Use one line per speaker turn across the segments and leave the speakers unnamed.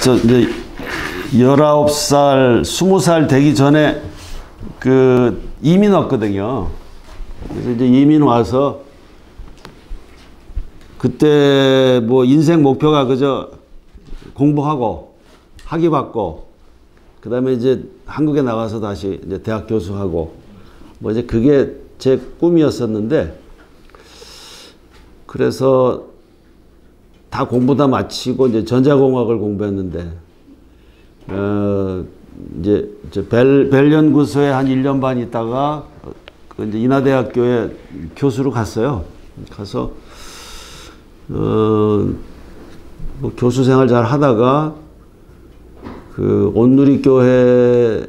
저 이제 19살, 20살 되기 전에 그 이민 왔거든요. 그래서 이제 이민 와서 그때 뭐 인생 목표가 그저 공부하고 학위 받고 그다음에 이제 한국에 나가서 다시 이제 대학 교수하고 뭐 이제 그게 제 꿈이었었는데, 그래서 다 공부 다 마치고 이제 전자공학을 공부했는데 이제 벨 연구소에 한 1년 반 있다가 그 이제 인하대학교에 교수로 갔어요. 가서 뭐 교수 생활 잘 하다가 그 온누리교회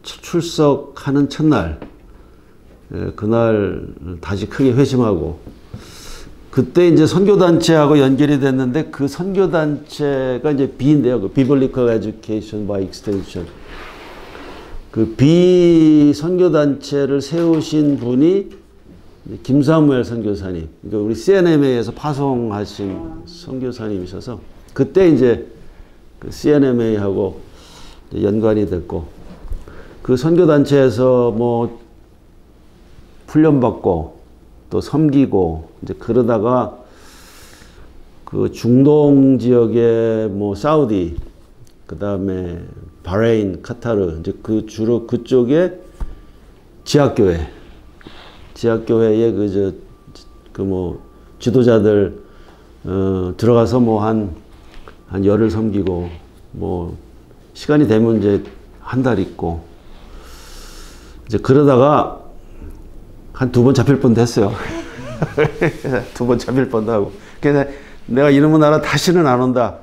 출석하는 첫날, 그날 다시 크게 회심하고, 그때 이제 선교단체하고 연결이 됐는데 그 선교단체가 이제 B인데요. 그 Biblical Education by Extension. 그 B 선교단체를 세우신 분이 김사무엘 선교사님. 그러니까 우리 CNMA에서 파송하신 선교사님이셔서 그때 이제 그 CNMA하고 연관이 됐고, 그 선교단체에서 뭐 훈련받고 또 섬기고 이제 그러다가 그 중동 지역의 뭐 사우디, 그 다음에 바레인, 카타르, 이제 그 주로 그쪽에 지하교회에 그 뭐 지도자들 들어가서 뭐 한 열흘 섬기고, 뭐 시간이 되면 이제 한 달 있고, 이제 그러다가 한 2번 잡힐 뻔도 했어요. 2번 잡힐 뻔도 하고. 그래서 내가 이놈의 나라 다시는 안 온다.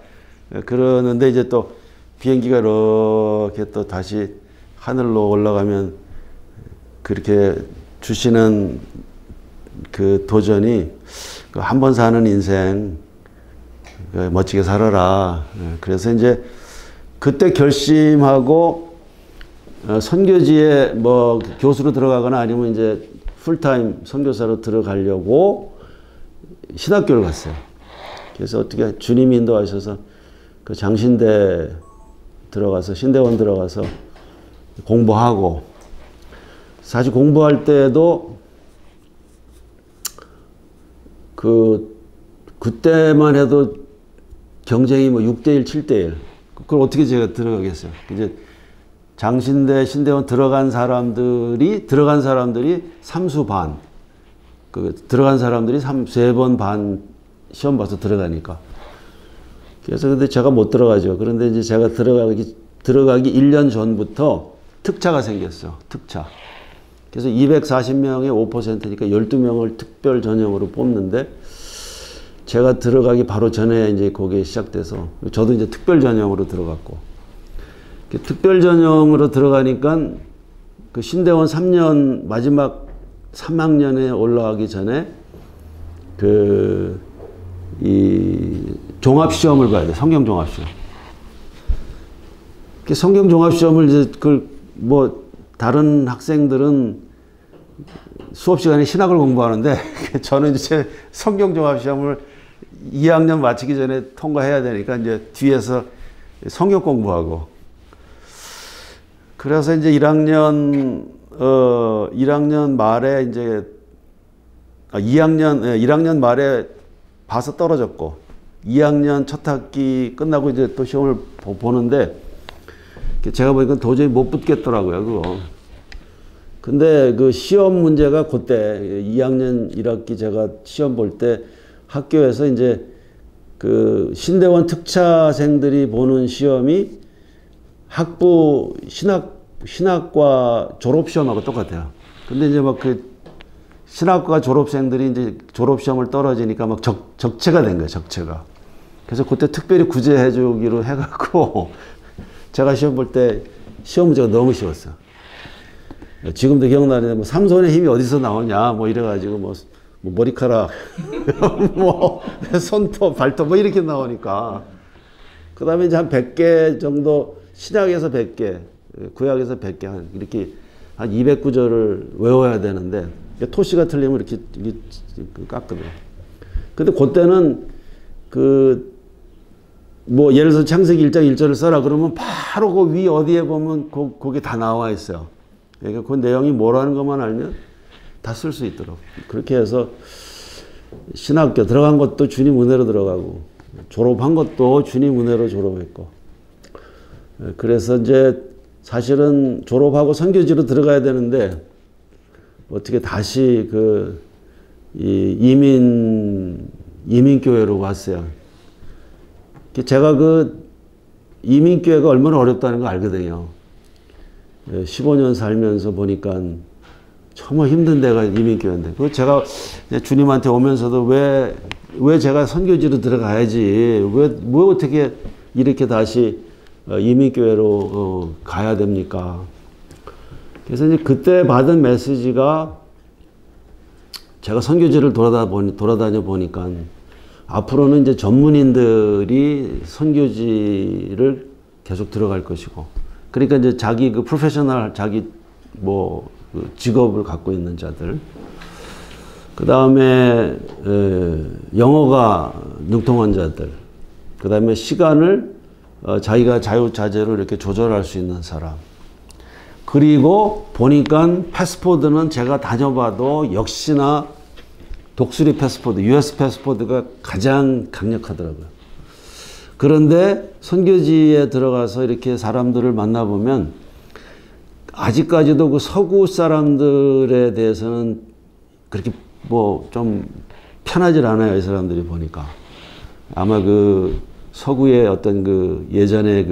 그러는데 이제 또 비행기가 이렇게 또 다시 하늘로 올라가면 그렇게 주시는 그 도전이 한 번 사는 인생 멋지게 살아라. 그래서 이제 그때 결심하고 선교지에 뭐 교수로 들어가거나 아니면 이제 풀타임 선교사로 들어가려고 신학교를 갔어요. 그래서 어떻게 주님이 인도하셔서 그 장신대 들어가서, 신대원 들어가서 공부하고, 사실 공부할 때도 그때만 해도 경쟁이 뭐 6대1, 7대1. 그걸 어떻게 제가 들어가겠어요. 이제 장신대, 신대원 들어간 사람들이 삼수 반, 들어간 사람들이 3번 반 시험 봐서 들어가니까. 그래서 근데 제가 못 들어가죠. 그런데 이제 제가 들어가기 1년 전부터 특차가 생겼어. 특차. 그래서 240명의 5%니까 12명을 특별 전형으로 뽑는데, 제가 들어가기 바로 전에 이제 그게 시작돼서 저도 이제 특별 전형으로 들어갔고, 특별 전형으로 들어가니까 그 신대원 3년 마지막 3학년에 올라가기 전에 이 종합시험을 봐야 돼. 성경 종합시험. 성경 종합시험을 이제 뭐 다른 학생들은 수업 시간에 신학을 공부하는데 저는 이제 성경 종합시험을 2학년 마치기 전에 통과해야 되니까 이제 뒤에서 성경 공부하고, 그래서 이제 1학년 말에 이제 1학년 말에 봐서 떨어졌고, 2학년 첫 학기 끝나고 이제 또 시험을 보는데 제가 보니까 도저히 못 붙겠더라고요, 그거. 근데 그 시험 문제가 그때 2학년 1학기 제가 시험 볼 때 학교에서 이제 그 신대원 특차생들이 보는 시험이 학부 신학과 졸업시험하고 똑같아요. 근데 이제 막 그 신학과 졸업생들이 이제 졸업시험을 떨어지니까 막 적체가 된 거예요, 적체가. 그래서 그때 특별히 구제해 주기로 해갖고 제가 시험 볼 때 시험 문제가 너무 쉬웠어요. 지금도 기억나는데 뭐 삼손의 힘이 어디서 나오냐 뭐 이래가지고 뭐 머리카락 뭐 손톱 발톱 뭐 이렇게 나오니까, 그 다음에 이제 한 100개 정도, 신약에서 100개, 구약에서 100개, 이렇게 한 200구절을 외워야 되는데 토시가 틀리면 이렇게 깎거든요. 근데 그때는 뭐 예를 들어서 창세기 1장 1절을 써라 그러면 바로 그 위 어디에 보면 거기 다 나와 있어요. 그러니까 그 내용이 뭐라는 것만 알면 다 쓸 수 있도록. 그렇게 해서 신학교 들어간 것도 주님 은혜로 들어가고 졸업한 것도 주님 은혜로 졸업했고. 그래서 이제 사실은 졸업하고 선교지로 들어가야 되는데 어떻게 다시 이 이민교회로 왔어요. 제가 이민교회가 얼마나 어렵다는 거 알거든요. 15년 살면서 보니까 정말 힘든 데가 이민교회인데. 그 제가 주님한테 오면서도 왜 제가 선교지로 들어가야지. 왜 어떻게 이렇게 다시 이민교회로 가야 됩니까? 그래서 이제 그때 받은 메시지가 제가 선교지를 돌아다녀 보니까 앞으로는 이제 전문인들이 선교지를 계속 들어갈 것이고, 그러니까 이제 자기 프로페셔널 자기 직업을 갖고 있는 자들, 그 다음에 영어가 능통한 자들, 그 다음에 시간을 자기가 자유자재로 이렇게 조절할 수 있는 사람. 그리고 보니까 패스포드는 제가 다녀봐도 역시나 독수리 패스포드, US 패스포드가 가장 강력하더라고요. 그런데 선교지에 들어가서 이렇게 사람들을 만나보면 아직까지도 그 서구 사람들에 대해서는 그렇게 좀 편하질 않아요. 이 사람들이 보니까. 아마 서구의 어떤 예전에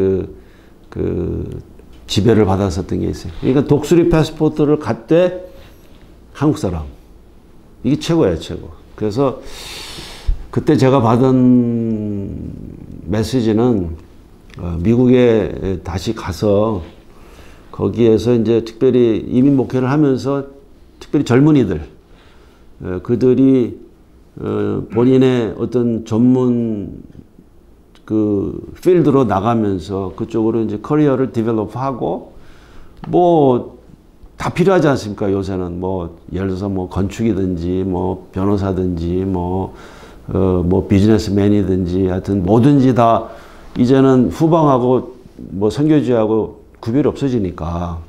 지배를 받았었던 게 있어요. 그러니까 독수리 패스포트를 갖되 한국 사람. 이게 최고예요, 최고. 그래서 그때 제가 받은 메시지는 미국에 다시 가서 거기에서 이제 특별히 이민 목회를 하면서 특별히 젊은이들, 그들이 본인의 어떤 전문 필드로 나가면서 그쪽으로 이제 커리어를 디벨롭하고 다 필요하지 않습니까? 요새는 예를 들어서 건축이든지 변호사든지 비즈니스맨이든지 하여튼 뭐든지 다 이제는 후방하고 선교지하고 구별이 없어지니까.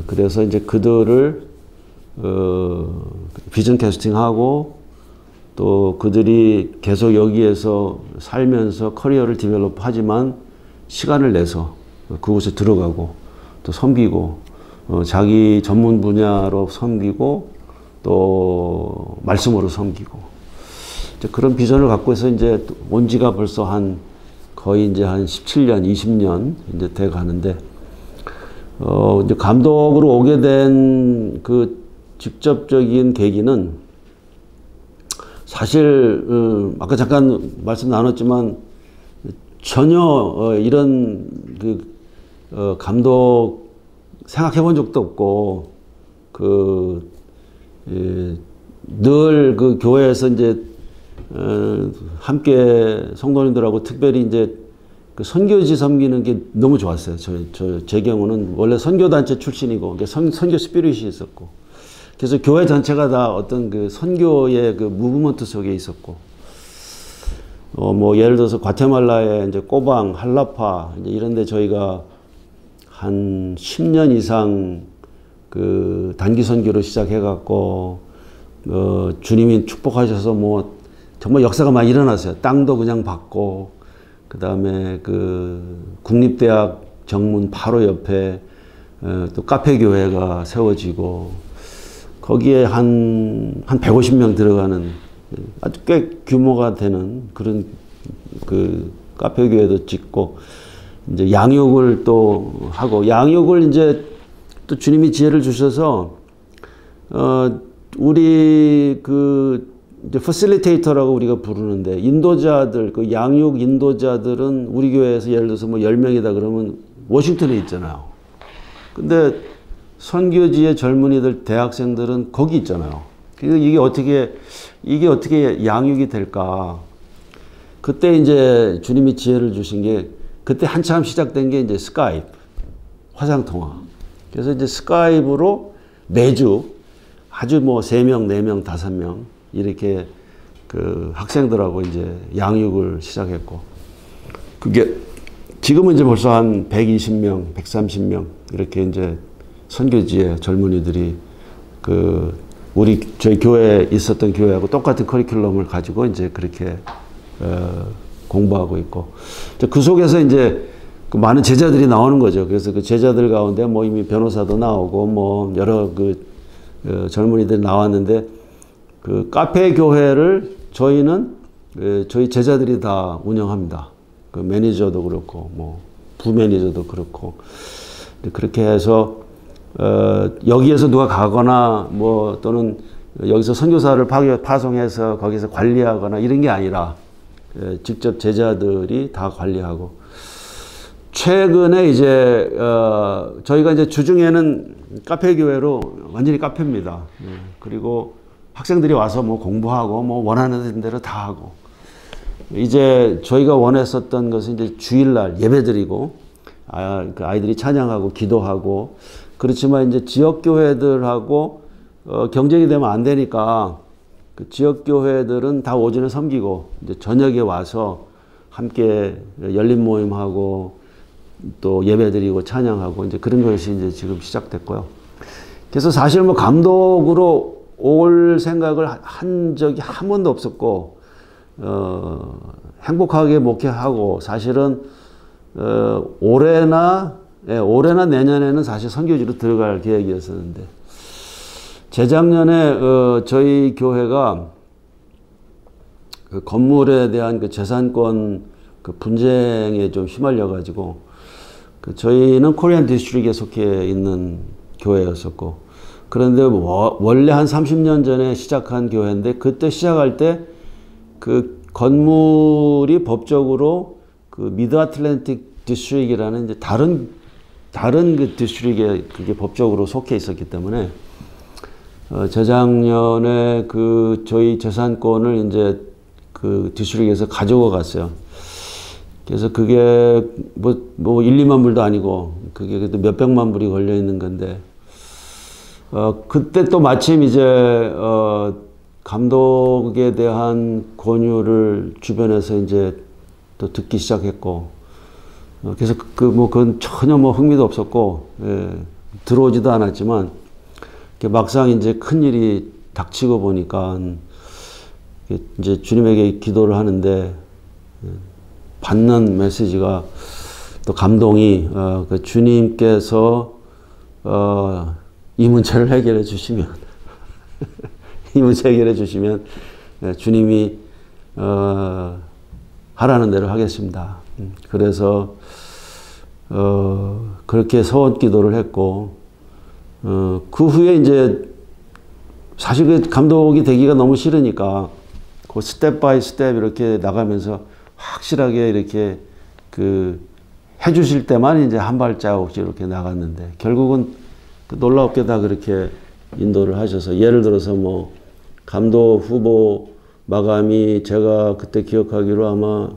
그래서 이제 그들을 비전 캐스팅하고 또 그들이 계속 여기에서 살면서 커리어를 디벨롭하지만 시간을 내서 그곳에 들어가고 또 섬기고 자기 전문 분야로 섬기고 또 말씀으로 섬기고 이제 그런 비전을 갖고 해서 이제 온 지가 벌써 거의 이제 한 17년, 20년 이제 돼 가는데 이제 감독으로 오게 된 직접적인 계기는 사실 아까 잠깐 말씀 나눴지만 전혀 이런 감독 생각해 본 적도 없고 늘 교회에서 이제 함께 성도님들하고 특별히 이제 선교지 섬기는 게 너무 좋았어요. 제 경우는 원래 선교단체 출신이고 선교 스피릿이 있었고 그래서 교회 전체가 다 어떤 선교의 무브먼트 속에 있었고 예를 들어서 과테말라의 이제 꼬방, 할라파 이제 이런데 저희가 한 10년 이상 단기 선교로 시작해갖고 주님이 축복하셔서 정말 역사가 많이 일어났어요. 땅도 그냥 받고 그 다음에 국립대학 정문 바로 옆에 또 카페 교회가 세워지고 거기에 한 150명 들어가는 아주 꽤 규모가 되는 그런 카페 교회도 짓고 이제 양육을 또 하고 양육을 이제 또 주님이 지혜를 주셔서 우리 이제 퍼실리테이터라고 우리가 부르는데 인도자들 양육 인도자들은 우리 교회에서 예를 들어서 10명이다 그러면 워싱턴에 있잖아요. 근데 선교지의 젊은이들 대학생들은 거기 있잖아요. 그래서 이게 어떻게 양육이 될까? 그때 이제 주님이 지혜를 주신 게 그때 한참 시작된 게 이제 스카이프 화상통화. 그래서 이제 스카이프로 매주 아주 3명, 4명, 5명 이렇게 학생들하고 이제 양육을 시작했고 그게 지금은 이제 벌써 한 120명, 130명 이렇게 이제 선교지에 젊은이들이 저희 교회에 있었던 교회하고 똑같은 커리큘럼을 가지고 이제 그렇게 공부하고 있고, 그 속에서 이제 그 많은 제자들이 나오는 거죠. 그래서 그 제자들 가운데 뭐 이미 변호사도 나오고 뭐 여러 젊은이들이 나왔는데, 그 카페 교회를 저희는 저희 제자들이 다 운영합니다. 그 매니저도 그렇고 뭐 부매니저도 그렇고, 그렇게 해서 여기에서 누가 가거나 뭐 또는 여기서 선교사를 파송해서 거기서 관리하거나 이런 게 아니라 직접 제자들이 다 관리하고, 최근에 이제 저희가 이제 주중에는 카페 교회로 완전히 카페입니다. 그리고 학생들이 와서 뭐 공부하고 뭐 원하는 대로 다 하고, 이제 저희가 원했었던 것은 이제 주일날 예배드리고 그 아이들이 찬양하고 기도하고, 그렇지만 이제 지역 교회들하고 경쟁이 되면 안 되니까 그 지역 교회들은 다 오전에 섬기고 이제 저녁에 와서 함께 열린 모임하고 또 예배드리고 찬양하고 이제 그런 것이 이제 지금 시작됐고요. 그래서 사실 뭐 감독으로 올 생각을 한 적이 한 번도 없었고, 행복하게 목회하고, 사실은 올해나 내년에는 사실 선교지로 들어갈 계획이었었는데, 재작년에 저희 교회가 그 건물에 대한 그 재산권 그 분쟁에 좀 휘말려 가지고, 저희는 코리안 디스트릭에 속해 있는 교회였었고, 그런데 원래 한 30년 전에 시작한 교회인데, 그때 시작할 때 그 건물이 법적으로 그 미드 아틀랜틱 디스트릭이라는 이제 다른 그 디스트릭에 그게 법적으로 속해 있었기 때문에 재작년에 그 저희 재산권을 이제 그 디스트릭에서 가져가 갔어요. 그래서 그게 뭐 1, 2만 불도 아니고 그게 그래도 몇백만 불이 걸려 있는 건데, 그때 또 마침 이제 감독에 대한 권유를 주변에서 이제 또 듣기 시작했고, 그래서 그건 전혀 뭐 흥미도 없었고, 들어오지도 않았지만, 막상 이제 큰 일이 닥치고 보니까 이제 주님에게 기도를 하는데 받는 메시지가 또 감동이, 그 주님께서 이 문제를 해결해 주시면 이 문제 해결해 주시면 주님이 하라는 대로 하겠습니다. 그래서 그렇게 서원 기도를 했고, 그 후에 이제 사실 그 감독이 되기가 너무 싫으니까 그 스텝 바이 스텝 이렇게 나가면서 확실하게 이렇게 그 해주실 때만 이제 한 발자국씩 이렇게 나갔는데, 결국은 놀랍게 다 그렇게 인도를 하셔서, 예를 들어서 뭐 감독 후보 마감이 제가 그때 기억하기로 아마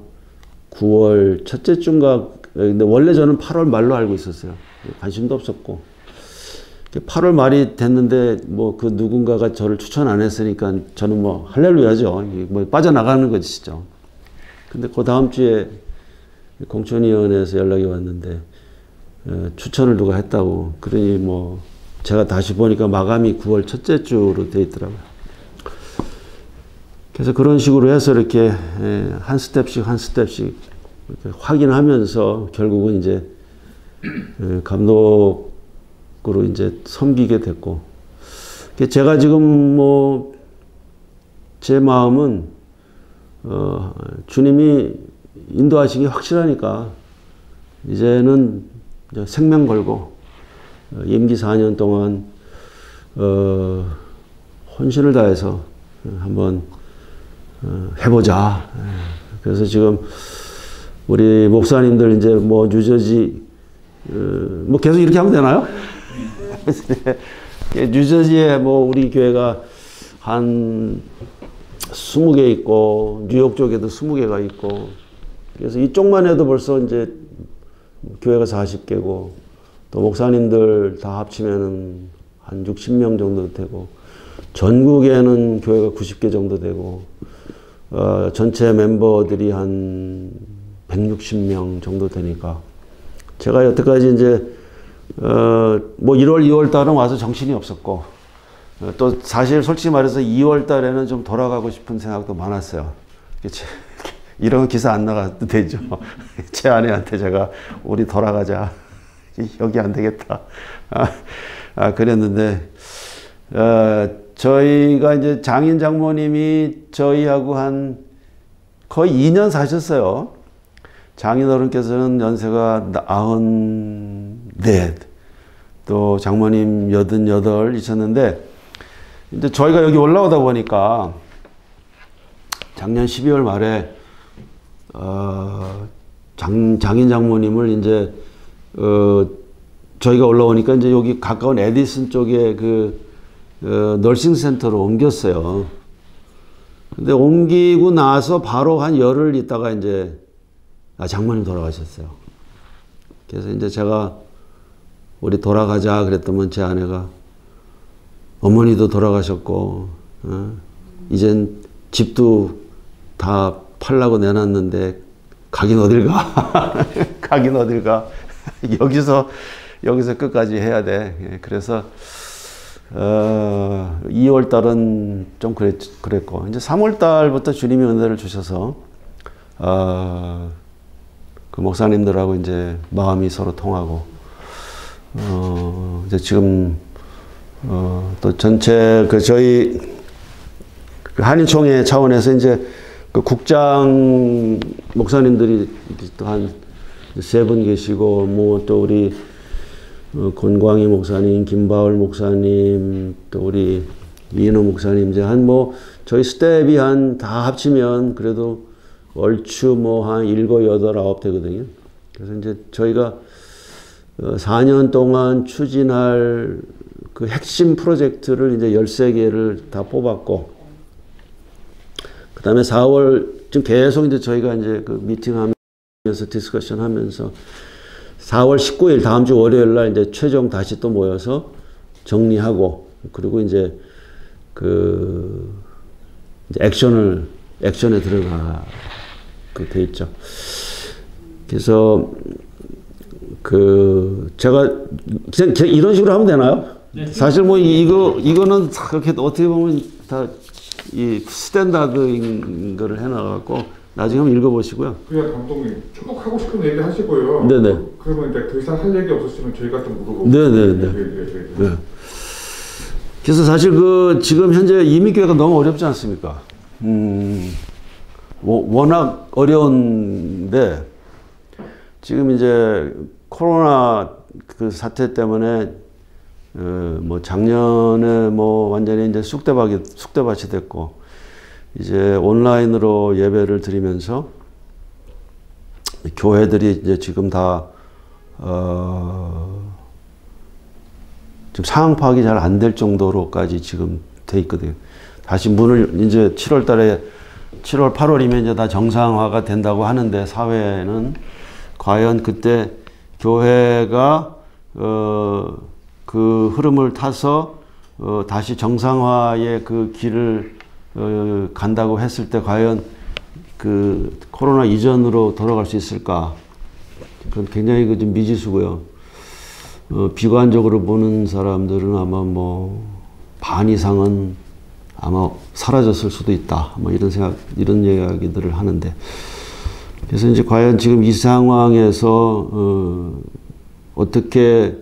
9월 첫째 주인가, 근데 원래 저는 8월 말로 알고 있었어요. 관심도 없었고, 8월 말이 됐는데 뭐 그 누군가가 저를 추천 안 했으니까 저는 뭐 할렐루야죠. 뭐 빠져나가는 것이죠. 근데 그 다음 주에 공천위원회에서 연락이 왔는데 추천을 누가 했다고. 그러니 뭐 제가 다시 보니까 마감이 9월 첫째 주로 돼 있더라고요. 그래서 그런 식으로 해서 이렇게 한 스텝씩 이렇게 확인하면서 결국은 이제 감독으로 이제 섬기게 됐고, 제가 지금 뭐 제 마음은 주님이 인도하시기 확실하니까 이제는 생명 걸고 임기 4년 동안 헌신을 다해서 한번 해보자. 그래서 지금 우리 목사님들 이제 뭐 뉴저지 뭐 계속 이렇게 하면 되나요? 뉴저지에 뭐 우리 교회가 한 20개 있고, 뉴욕 쪽에도 20개가 있고, 그래서 이쪽만 해도 벌써 이제 교회가 40개고, 또 목사님들 다 합치면은 한 60명 정도 되고, 전국에는 교회가 90개 정도 되고, 전체 멤버들이 한 160명 정도 되니까 제가 여태까지 이제 뭐 1월, 2월 달은 와서 정신이 없었고 또 사실 솔직히 말해서 2월 달에는 좀 돌아가고 싶은 생각도 많았어요. 이런 기사 안 나가도 되죠. 제 아내한테 제가 우리 돌아가자. 여기 안 되겠다. 그랬는데 저희가 이제 장인 장모님이 저희하고 한 거의 2년 사셨어요. 장인어른께서는 연세가 94, 또 장모님 88이셨는데 이제 저희가 여기 올라오다 보니까 작년 12월 말에 장인 장모님을 이제 저희가 올라오니까 이제 여기 가까운 에디슨 쪽에 그 너싱 센터로 옮겼어요. 근데 옮기고 나서 바로 한 열흘 있다가 이제 장모님 돌아가셨어요. 그래서 이제 제가 우리 돌아가자 그랬더니 제 아내가 어머니도 돌아가셨고 이젠 집도 다 팔라고 내놨는데 가긴 어딜 가. 가긴 어딜 가. 여기서 끝까지 해야 돼. 그래서 2월 달은 좀 그랬고 이제 3월 달부터 주님이 은혜를 주셔서 그 목사님들하고 이제 마음이 서로 통하고 이제 지금 또 전체 그 저희 그 한인총회 차원에서 이제 그 국장 목사님들이 또 한 3분 계시고 뭐 또 우리 권광희 목사님, 김바울 목사님, 또 우리 이인호 목사님 이제 한 뭐 저희 스텝이 한 다 합치면 그래도 얼추 뭐 한 7, 8, 9 되거든요. 그래서 이제 저희가 4년 동안 추진할 그 핵심 프로젝트를 이제 13개를 다 뽑았고, 그 다음에 4월, 지금 계속 이제 저희가 이제 그 미팅하면서 디스커션 하면서 4월 19일 다음 주 월요일 날 이제 최종 다시 또 모여서 정리하고, 그리고 이제 그 이제 액션에 들어가게 돼 있죠. 그래서 그 제가 이런 식으로 하면 되나요? 네. 사실 뭐 이거는 그렇게 어떻게 보면 다 이 스탠다드인 거를 해놔갖고 나중에 한번 읽어보시고요.
그냥 감독님 쭉 하고 싶은 얘기 하시고요.
네네.
그러면 이제 더 이상 할 얘기 없으시면 저희가 좀 물어보고.
네네네. 네. 그래서 사실 그 지금 현재 이민교회가 너무 어렵지 않습니까? 워낙 어려운데 지금 이제 코로나 그 사태 때문에 뭐 작년에 뭐 완전히 이제 쑥대밭이 됐고 이제 온라인으로 예배를 드리면서 교회들이 이제 지금 다 지금 상황 파악이 잘 안 될 정도로까지 지금 돼 있거든요. 다시 문을 이제 7월 8월이면 이제 다 정상화가 된다고 하는데 사회는 과연 그때 교회가 그 흐름을 타서 다시 정상화의 그 길을 간다고 했을 때 과연 그 코로나 이전으로 돌아갈 수 있을까? 그건 굉장히 그 좀 미지수고요. 비관적으로 보는 사람들은 아마 뭐 반 이상은 아마 사라졌을 수도 있다. 뭐 이런 이야기들을 하는데. 그래서 이제 과연 지금 이 상황에서 어떻게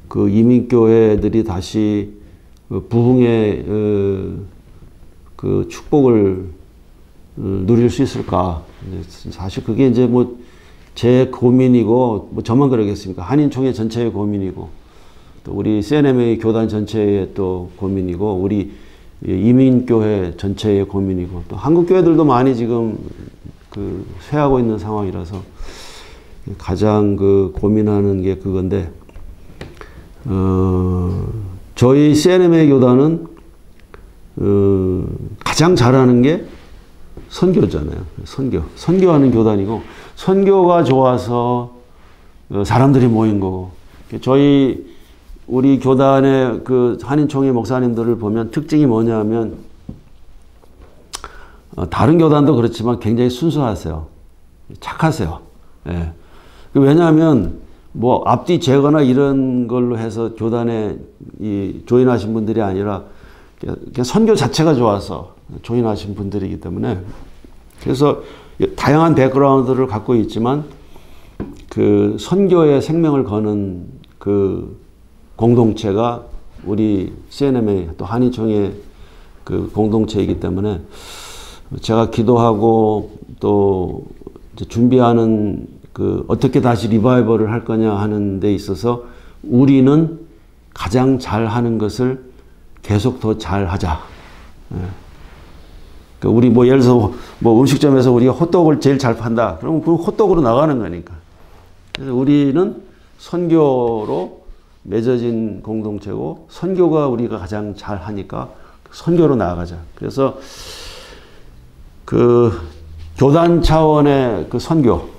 그 이민교회들이 다시 부흥의 그 축복을 누릴 수 있을까? 사실 그게 이제 뭐 제 고민이고, 뭐 저만 그러겠습니까? 한인총회 전체의 고민이고, 또 우리 CNMA 교단 전체의 또 고민이고, 우리 이민교회 전체의 고민이고, 또 한국교회들도 많이 지금 그 쇠하고 있는 상황이라서 가장 그 고민하는 게 그건데, 저희 CNMA 교단은 가장 잘하는 게 선교잖아요. 선교하는 교단이고, 선교가 좋아서 사람들이 모인 거고, 우리 교단의 그 한인총회 목사님들을 보면 특징이 뭐냐면, 다른 교단도 그렇지만 굉장히 순수하세요. 착하세요. 예. 왜냐하면 뭐 앞뒤 재거나 이런 걸로 해서 교단에 조인하신 분들이 아니라 그냥 선교 자체가 좋아서 조인하신 분들이기 때문에 그래서 다양한 백그라운드를 갖고 있지만 그 선교에 생명을 거는 그 공동체가 우리 CNMA 또 한인총회 그 공동체이기 때문에 제가 기도하고 또 준비하는 그 어떻게 다시 리바이벌을 할 거냐 하는 데 있어서 우리는 가장 잘하는 것을 계속 더 잘하자. 그 우리 뭐 예를 들어서 뭐 음식점에서 우리가 호떡을 제일 잘 판다. 그러면 그 호떡으로 나가는 거니까. 그래서 우리는 선교로 맺어진 공동체고 선교가 우리가 가장 잘하니까 선교로 나아가자. 그래서 그 교단 차원의 그 선교,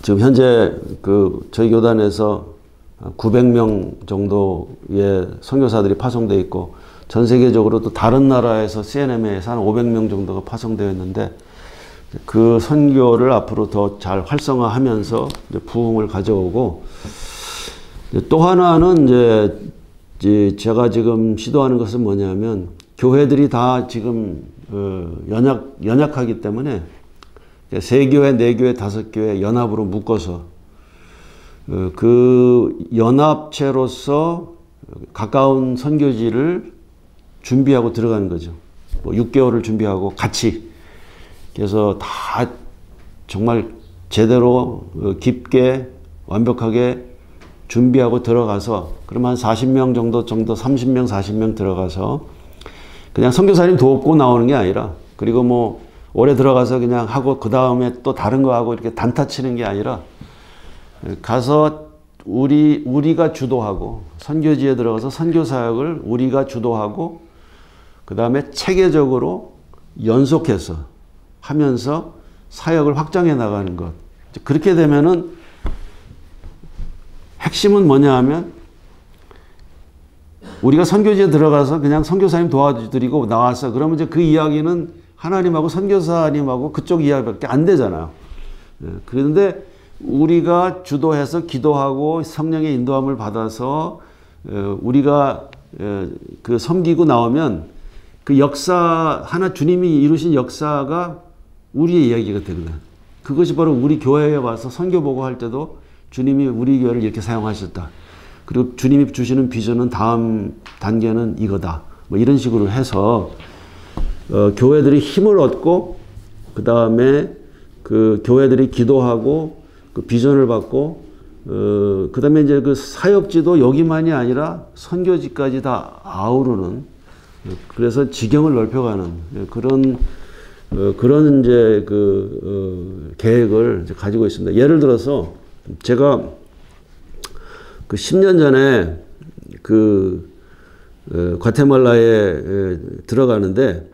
지금 현재 그 저희 교단에서 900명 정도의 선교사들이 파송되어 있고 전 세계적으로 또 다른 나라에서 CNM에서 한 500명 정도가 파송되어 있는데 그 선교를 앞으로 더 잘 활성화하면서 이제 부흥을 가져오고 또 하나는 이제 제가 지금 시도하는 것은 뭐냐면 교회들이 다 지금 연약하기 때문에 3교회, 4교회, 5교회 연합으로 묶어서 그 연합체로서 가까운 선교지를 준비하고 들어가는 거죠. 뭐 6개월을 준비하고 같이. 그래서 다 정말 제대로 깊게 완벽하게 준비하고 들어가서 그러면 한 40명 정도 30명, 40명 들어가서 그냥 선교사님 돕고 나오는 게 아니라 그리고 뭐 올해 들어가서 그냥 하고 그 다음에 또 다른 거 하고 이렇게 단타 치는 게 아니라 가서 우리가 주도하고 선교지에 들어가서 선교 사역을 우리가 주도하고 그 다음에 체계적으로 연속해서 하면서 사역을 확장해 나가는 것. 그렇게 되면은 핵심은 뭐냐 하면 우리가 선교지에 들어가서 그냥 선교사님 도와드리고 나와서 그러면 이제 그 이야기는 하나님하고 선교사님하고 그쪽 이야기밖에 안 되잖아요. 그런데 우리가 주도해서 기도하고 성령의 인도함을 받아서 우리가 그 섬기고 나오면 그 역사 하나 주님이 이루신 역사가 우리의 이야기가 되거든. 그것이 바로 우리 교회에 와서 선교 보고 할 때도 주님이 우리 교회를 이렇게 사용하셨다. 그리고 주님이 주시는 비전은 다음 단계는 이거다. 뭐 이런 식으로 해서 교회들이 힘을 얻고 그 다음에 그 교회들이 기도하고 그 비전을 받고 그 다음에 이제 그 사역지도 여기만이 아니라 선교지까지 다 아우르는 그래서 지경을 넓혀가는 그런 이제 계획을 이제 가지고 있습니다. 예를 들어서 제가 그 10년 전에 과테말라에 들어가는데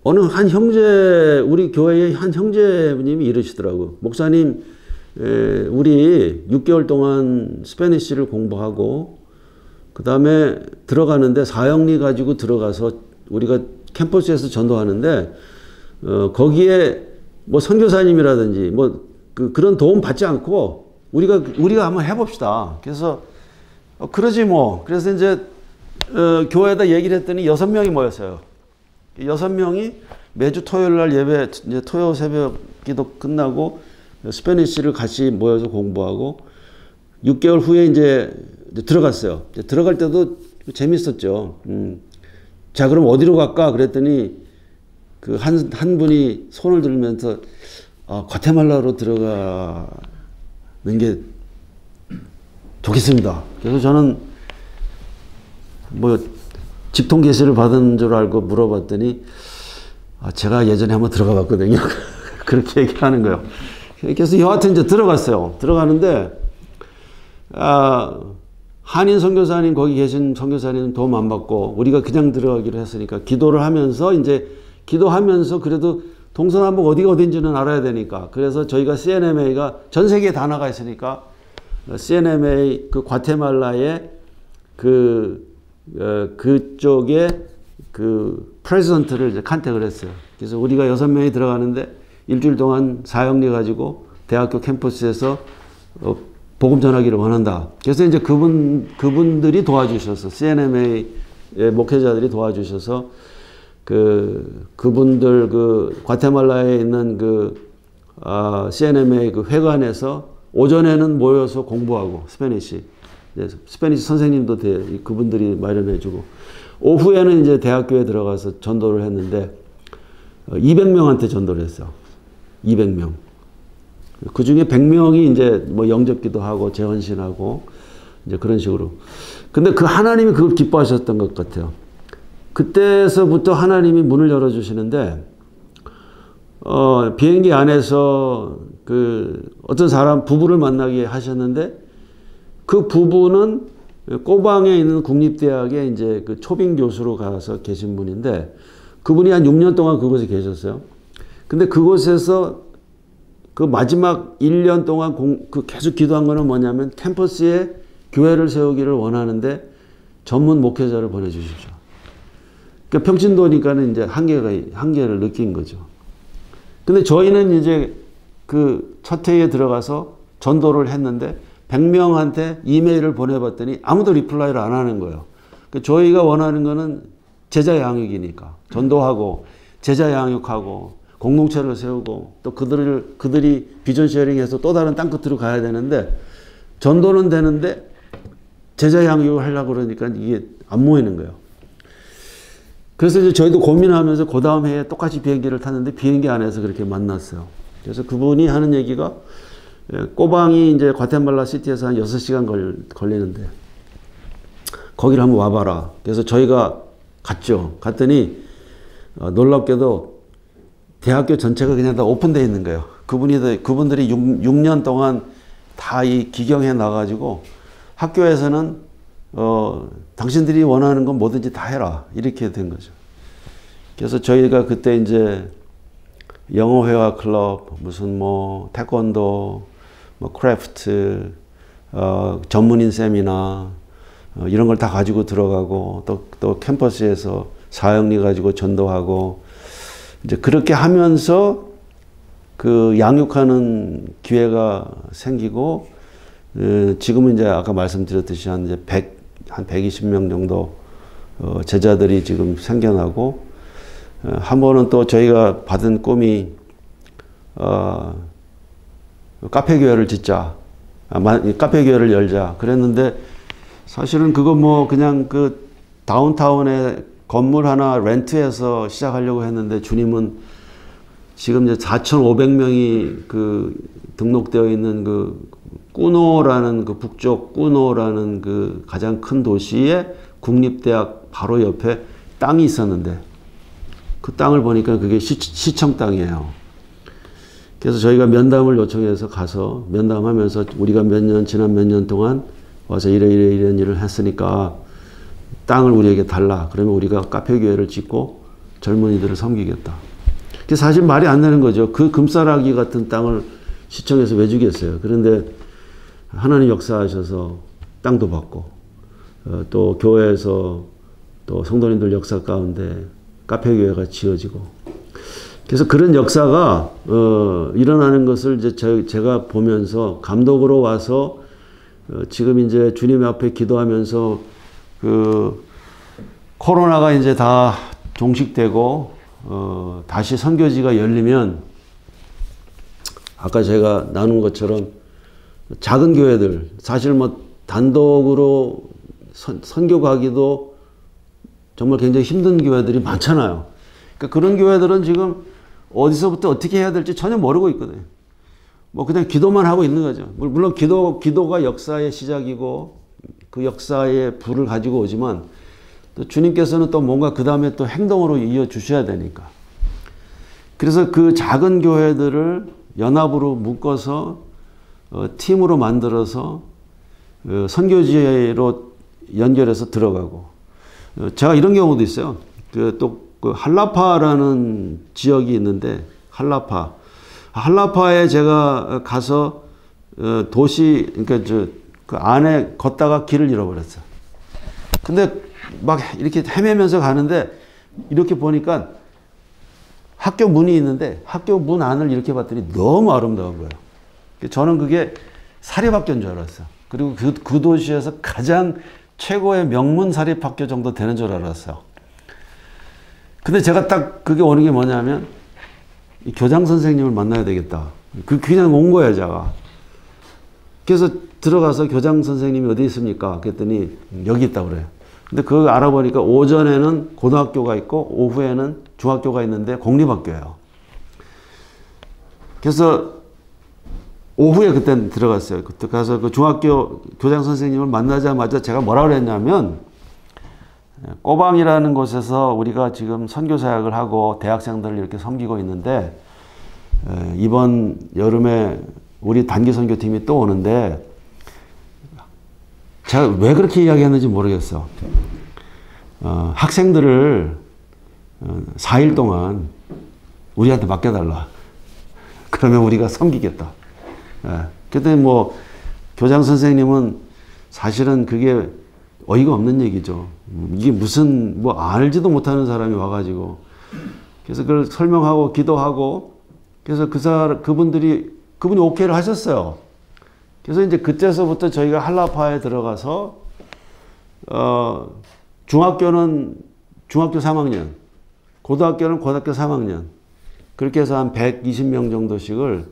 어느 한 형제 우리 교회의 한 형제님이 이러시더라고. 목사님, 우리 6개월 동안 스페니쉬를 공부하고 그 다음에 들어가는데 사역리 가지고 들어가서 우리가 캠퍼스에서 전도하는데 거기에 뭐 선교사님이라든지 뭐 그런 도움 받지 않고 우리가 한번 해봅시다. 그래서 그러지 뭐. 그래서 이제 교회에다 얘기를 했더니 6명이 모였어요. 6명이 매주 토요일 날 예배, 이제 토요 새벽 기도 끝나고 스페니쉬를 같이 모여서 공부하고 6개월 후에 이제 들어갔어요. 이제 들어갈 때도 재밌었죠. 자, 그럼 어디로 갈까? 그랬더니 그 한 분이 손을 들면서 과테말라로 들어가는 게 좋겠습니다. 그래서 저는 뭐 집통 계시를 받은 줄 알고 물어봤더니 제가 예전에 한번 들어가 봤거든요. 그렇게 얘기하는 거예요. 그래서 여하튼 이제 들어갔어요. 들어가는데 한인 선교사님 거기 계신 선교사님 도움 안 받고 우리가 그냥 들어가기로 했으니까 기도를 하면서 이제 기도하면서 그래도 동서남북 어디가 어딘지는 알아야 되니까 그래서 저희가 CNMA가 전 세계에 다 나가 있으니까 CNMA 그 과테말라의 그쪽에 그 프레지던트를 이제 컨택을 했어요. 그래서 우리가 6명이 들어가는데 일주일 동안 사형리 가지고 대학교 캠퍼스에서 복음 전하기를 원한다. 그래서 이제 그분들이 도와주셔서 CNMA의 목회자들이 도와주셔서 그분들 과테말라에 있는 CNMA 회관에서 오전에는 모여서 공부하고 스페니시 선생님도 그분들이 마련해주고 오후에는 이제 대학교에 들어가서 전도를 했는데 200명한테 전도를 했어. 200명. 그 중에 100명이 이제 뭐 영접기도 하고 재헌신하고 이제 그런 식으로. 근데 하나님이 그걸 기뻐하셨던 것 같아요. 그때서부터 하나님이 문을 열어주시는데, 비행기 안에서 어떤 사람 부부를 만나게 하셨는데, 그 부부는 꼬방에 있는 국립대학에 이제 초빙 교수로 가서 계신 분인데, 그분이 한 6년 동안 그곳에 계셨어요. 근데 그곳에서 그 마지막 1년 동안 계속 기도한 거는 뭐냐면 캠퍼스에 교회를 세우기를 원하는데 전문 목회자를 보내주십시오. 그러니까 평신도니까는 이제 한계를 느낀 거죠. 근데 저희는 이제 첫 회에 들어가서 전도를 했는데 100명한테 이메일을 보내봤더니 아무도 리플라이를 안 하는 거예요. 그러니까 저희가 원하는 거는 제자 양육이니까 전도하고 제자 양육하고 공동체를 세우고 또 그들이 비전 쉐어링해서 또 다른 땅끝으로 가야 되는데 전도는 되는데 제자 양육을 하려고 그러니까 이게 안 모이는 거예요. 그래서 이제 저희도 고민하면서 그 다음 해에 똑같이 비행기를 탔는데 비행기 안에서 그렇게 만났어요. 그래서 그분이 하는 얘기가 꼬방이 이제 과테말라 시티에서 한 6시간 걸리는데 거기를 한번 와봐라. 그래서 저희가 갔죠. 갔더니 놀랍게도 대학교 전체가 그냥 다 오픈되어 있는 거예요. 그분들이 6년 동안 다 이 기경해 나가지고 학교에서는 당신들이 원하는 건 뭐든지 다 해라. 이렇게 된 거죠. 그래서 저희가 그때 이제 영어회화 클럽, 무슨 태권도, 크래프트, 전문인 세미나, 이런 걸 다 가지고 들어가고 또 캠퍼스에서 사형리 가지고 전도하고 이제 그렇게 하면서 양육하는 기회가 생기고 지금은 이제 아까 말씀드렸듯이 한 120명 정도 제자들이 지금 생겨나고 한 번은 또 저희가 받은 꿈이 카페 교회를 짓자, 카페 교회를 열자 그랬는데 사실은 그거 그냥 다운타운에 건물 하나 렌트해서 시작하려고 했는데 주님은 지금 이제 4,500명이 등록되어 있는 꾸노라는 북쪽 꾸노라는 가장 큰 도시에 국립대학 바로 옆에 땅이 있었는데 그 땅을 보니까 그게 시청 땅이에요. 그래서 저희가 면담을 요청해서 가서 면담하면서 우리가 지난 몇 년 동안 와서 이런 일을 했으니까 땅을 우리에게 달라. 그러면 우리가 카페 교회를 짓고 젊은이들을 섬기겠다. 그게 사실 말이 안 되는 거죠. 그 금싸라기 같은 땅을 시청에서 왜 주겠어요. 그런데 하나님 역사하셔서 땅도 받고 또 교회에서 또 성도님들 역사 가운데 카페 교회가 지어지고 그래서 그런 역사가 일어나는 것을 이제 제가 보면서 감독으로 와서 지금 이제 주님 앞에 기도하면서 코로나가 이제 다 종식되고 다시 선교지가 열리면 아까 제가 나눈 것처럼 작은 교회들 사실 단독으로 선교 가기도 정말 굉장히 힘든 교회들이 많잖아요. 그러니까 그런 교회들은 지금 어디서부터 어떻게 해야 될지 전혀 모르고 있거든요. 그냥 기도만 하고 있는 거죠. 물론 기도가 역사의 시작이고 그 역사의 불을 가지고 오지만 또 주님께서는 또 뭔가 그 다음에 또 행동으로 이어주셔야 되니까. 그래서 그 작은 교회들을 연합으로 묶어서 팀으로 만들어서 선교지로 연결해서 들어가고 제가 이런 경우도 있어요. 할라파라는 지역이 있는데 할라파에 제가 가서 도시 그러니까 그 안에 걷다가 길을 잃어버렸어요. 근데 막 이렇게 헤매면서 가는데 이렇게 보니까 학교 문이 있는데 학교 문 안을 이렇게 봤더니 너무 아름다운 거예요. 저는 그게 사립학교인 줄 알았어요. 그리고 그 도시에서 가장 최고의 명문 사립학교 정도 되는 줄 알았어요. 근데 제가 딱 그게 오는 게 뭐냐면 이 교장 선생님을 만나야 되겠다. 그냥 온 거예요, 제가. 그래서 들어가서 교장 선생님이 어디 있습니까? 그랬더니 여기 있다고 그래요. 근데 그거 알아보니까 오전에는 고등학교가 있고 오후에는 중학교가 있는데 공립학교예요. 그래서 오후에 그때 들어갔어요. 그때 가서 그 중학교 교장 선생님을 만나자마자 제가 뭐라 그랬냐면 꼬방이라는 곳에서 우리가 지금 선교사역을 하고 대학생들을 이렇게 섬기고 있는데 이번 여름에 우리 단기 선교팀이 또 오는데 제가 왜 그렇게 이야기했는지 모르겠어. 학생들을 4일 동안 우리한테 맡겨달라. 그러면 우리가 섬기겠다. 그때 뭐 교장 선생님은 사실은 그게 어이가 없는 얘기죠. 이게 무슨 뭐 알지도 못하는 사람이 와가지고 그래서 그걸 설명하고 기도하고 그래서 그분이 오케이를 하셨어요. 그래서 이제 그때서부터 저희가 한라파에 들어가서 중학교는 중학교 3학년, 고등학교는 고등학교 3학년 그렇게 해서 한 120명 정도씩을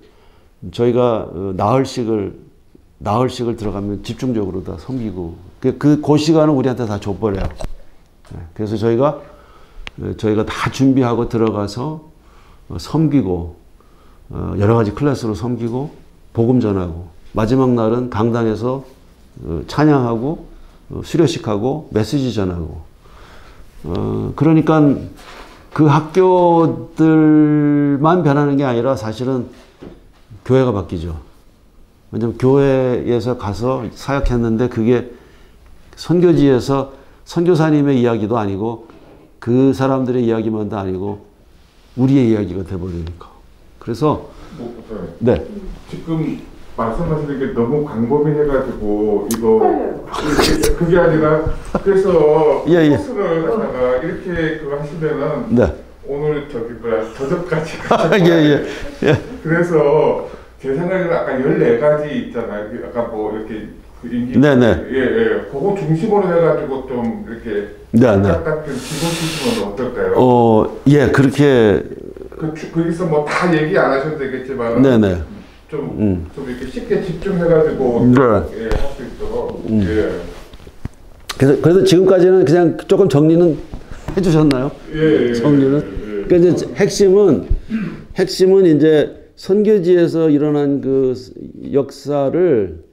저희가 나흘씩을 들어가면 집중적으로 다 섬기고 그 시간은 우리한테 다 줘버려요. 그래서 저희가 다 준비하고 들어가서 섬기고 여러 가지 클래스로 섬기고 복음 전하고 마지막 날은 강당에서 찬양하고 수료식하고 메시지 전하고 그러니까 그 학교들만 변하는 게 아니라 사실은 교회가 바뀌죠. 왜냐면 교회에서 가서 사역했는데 그게 선교지에서 선교사님의 이야기도 아니고 그 사람들의 이야기만도 아니고 우리의 이야기가 돼버리니까. 그래서 네.
지금 말씀하시는 게 너무 광범위해가지고 이거 그게 아니라 그래서 코스를 하다가 이렇게 그거 하시면은
네.
오늘 저녁까지
예.
그래서 제 생각에는 아까 14가지 있잖아요. 아까 뭐 이렇게
네네.
예. 그거 중심으로 해가지고 좀 이렇게 같은 기본 시스템은 어떨까요?
예, 그렇게
거기서 뭐 다 얘기 안 하셔도 되겠지만
네네.
좀 이렇게 쉽게 집중해가지고
네.
할 수 있도록 예.
그래서 지금까지는 그냥 조금 정리는 해주셨나요?
예.
정리는. 그러니까 이제 핵심은 이제 선교지에서 일어난 그 역사를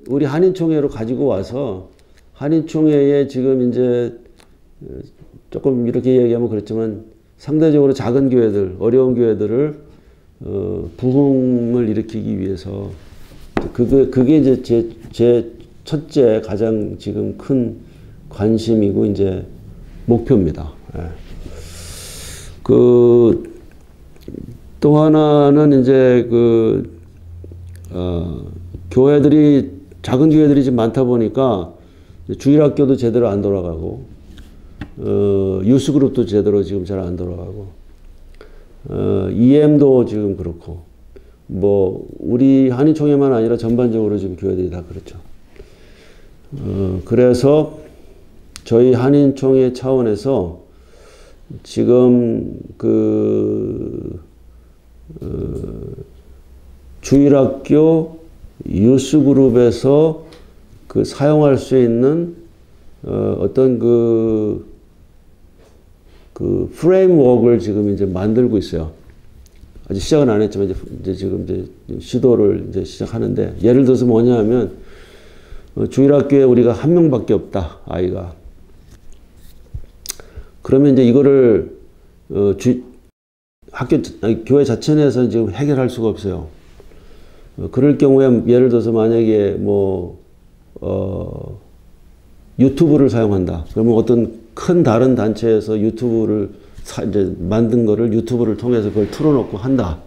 우리 한인총회로 가지고 와서 한인총회에 지금 이제 조금 이렇게 얘기하면 그렇지만 상대적으로 작은 교회들, 어려운 교회들을 부흥을 일으키기 위해서 그게 이제 제 첫째 가장 지금 큰 관심이고 이제 목표입니다. 또 하나는 이제 교회들이 작은 교회들이 지금 많다 보니까 주일학교도 제대로 안 돌아가고 유스그룹도 제대로 지금 잘 안 돌아가고 EM도 지금 그렇고 뭐 우리 한인총회만 아니라 전반적으로 지금 교회들이 다 그렇죠. 그래서 저희 한인총회 차원에서 지금 주일학교 유스그룹에서 사용할 수 있는 어떤 프레임워크를 지금 이제 만들고 있어요. 아직 시작은 안 했지만 이제 지금 시도를 이제 시작하는데 예를 들어서 뭐냐면 주일학교에 우리가 한 명밖에 없다, 아이가. 그러면 이제 이거를 교회 자체 내에서 지금 해결할 수가 없어요. 그럴 경우에 예를 들어서 만약에 유튜브를 사용한다. 그러면 어떤 큰 다른 단체에서 유튜브를 이제 만든 거를 유튜브를 통해서 그걸 틀어놓고 한다.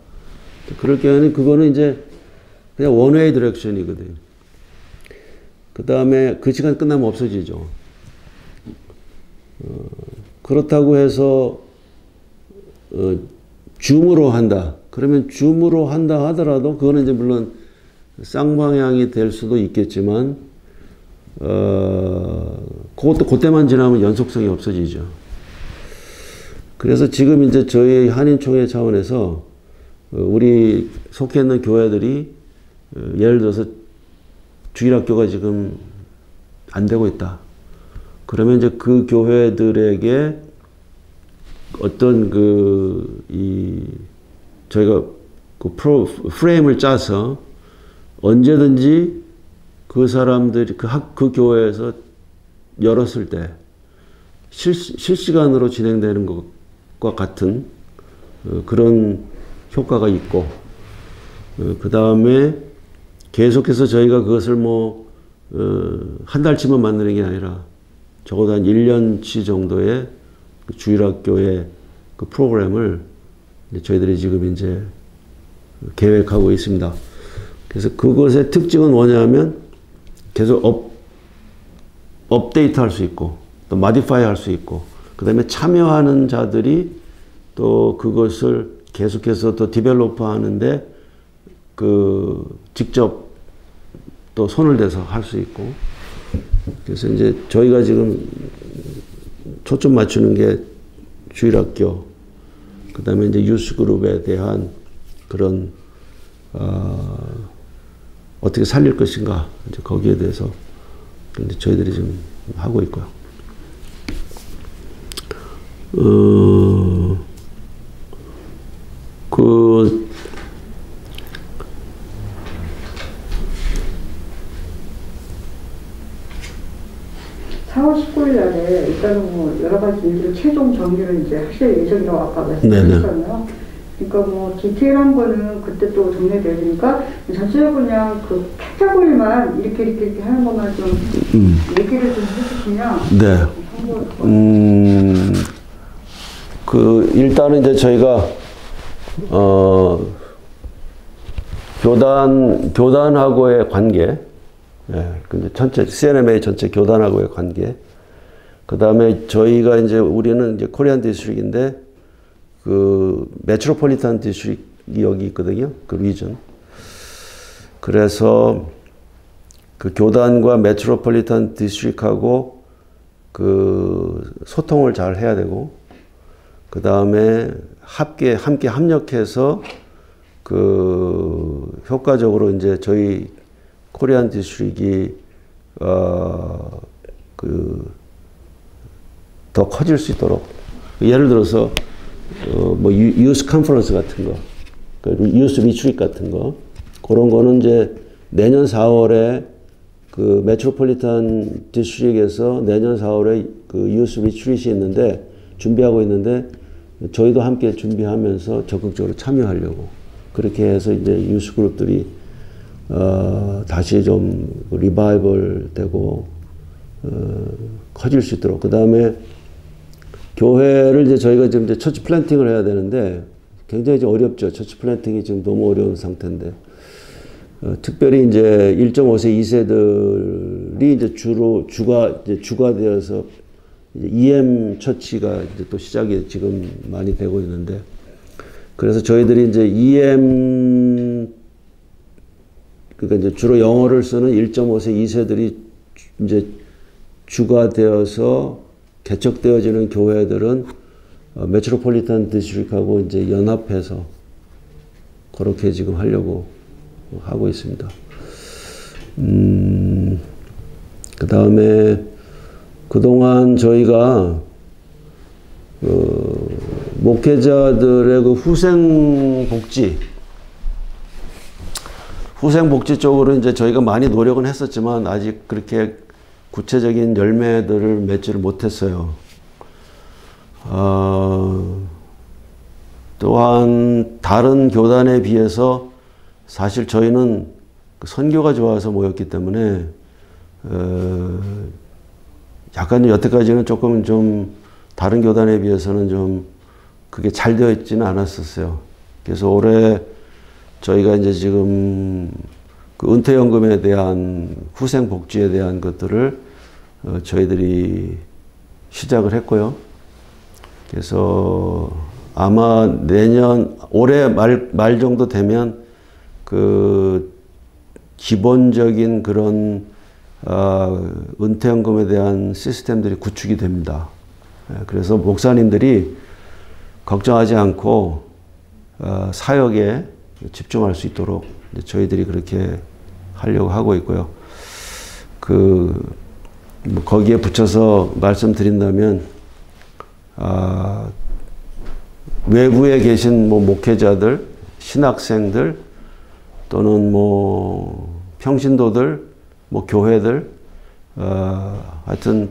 그럴 경우에는 그거는 이제 그냥 원웨이 디렉션이거든요. 그 다음에 그 시간 끝나면 없어지죠. 그렇다고 해서 줌으로 한다. 그러면 줌으로 한다 하더라도 그거는 이제 물론 쌍방향이 될 수도 있겠지만 그것도 그때만 지나면 연속성이 없어지죠. 그래서 지금 이제 저희 한인총회 차원에서 우리 속해 있는 교회들이 예를 들어서 주일학교가 지금 안 되고 있다. 그러면 이제 그 교회들에게 어떤 저희가 프레임을 짜서 언제든지 그 사람들이 그 교회에서 열었을 때 실시간으로 진행되는 것과 같은 그런 효과가 있고, 그 다음에 계속해서 저희가 그것을 한 달치만 만드는 게 아니라 적어도 한 1년치 정도의 주일학교의 그 프로그램을 저희들이 지금 이제 계획하고 있습니다. 그래서 그것의 특징은 뭐냐면 계속 업데이트 할 수 있고 또 마디파이 할 수 있고, 그 다음에 참여하는 자들이 또 그것을 계속해서 또 디벨로프 하는데 직접 또 손을 대서 할 수 있고, 그래서 이제 저희가 지금 초점 맞추는 게 주일학교, 그 다음에 이제 유스그룹에 대한 그런, 어떻게 살릴 것인가, 이제 거기에 대해서 이제 저희들이 지금 하고 있고요. 그
4월 19일 날에 일단은 여러 가지 일들을 최종 정리를 이제 하실 예정이라고 아까 말씀하셨잖아요. 그러니까 디테일한 거는 그때 또 정리돼야 되니까 전체적으로 그냥 그 카테고리만 이렇게 하는 것만 좀 얘기를 좀 해주시면.
네. 일단은 이제 저희가 교단하고의 관계, 근데 전체 CNMA 전체 교단하고의 관계, 그 다음에 저희가 이제 우리는 이제 코리안 디스트릭인데 그 메트로폴리탄 디스트릭이 여기 있거든요, 그 리전. 그래서 그 교단과 메트로폴리탄 디스트릭하고 그 소통을 잘 해야 되고, 그 다음에 함께 합력해서 그 효과적으로 이제 저희 코리안 디스트릭이 더 커질 수 있도록, 예를 들어서 유스 컨퍼런스 같은 거, 유스 리트릿 같은 거, 그런 거는 이제 내년 4월에 그 메트로폴리탄 디스트릭에서 내년 4월에 그 유스 리트릿이 있는데 준비하고 있는데 저희도 함께 준비하면서 적극적으로 참여하려고, 그렇게 해서 이제 유스 그룹들이 다시 좀 리바이벌 되고 커질 수 있도록. 그 다음에 교회를 이제 저희가 지금 이제 처치 플랜팅을 해야 되는데 굉장히 좀 어렵죠. 처치 플랜팅이 지금 너무 어려운 상태인데, 특별히 이제 1.5세 2세들이 이제 주가 되어서 이제 EM 처치가 이제 또 시작이 지금 많이 되고 있는데, 그래서 저희들이 이제 EM, 그러니까 이제 주로 영어를 쓰는 1.5세 2세들이 이제 주가 되어서 개척되어지는 교회들은 메트로폴리탄 디스트릭하고 이제 연합해서 그렇게 지금 하려고 하고 있습니다. 그 다음에 그동안 저희가 목회자들의 그 후생복지 쪽으로 이제 저희가 많이 노력은 했었지만 아직 그렇게 구체적인 열매들을 맺지를 못했어요. 또한 다른 교단에 비해서 사실 저희는 선교가 좋아서 모였기 때문에 약간 여태까지는 조금 좀 다른 교단에 비해서는 좀 그게 잘 되어 있지는 않았었어요. 그래서 올해 저희가 이제 지금 그 은퇴연금에 대한 후생복지에 대한 것들을 저희들이 시작을 했고요. 그래서 아마 올해 말 정도 되면 그 기본적인 그런 은퇴연금에 대한 시스템들이 구축이 됩니다. 그래서 목사님들이 걱정하지 않고 사역에 집중할 수 있도록 저희들이 그렇게 하려고 하고 있고요. 거기에 붙여서 말씀드린다면 외부에 계신 목회자들, 신학생들 또는 평신도들, 교회들, 하여튼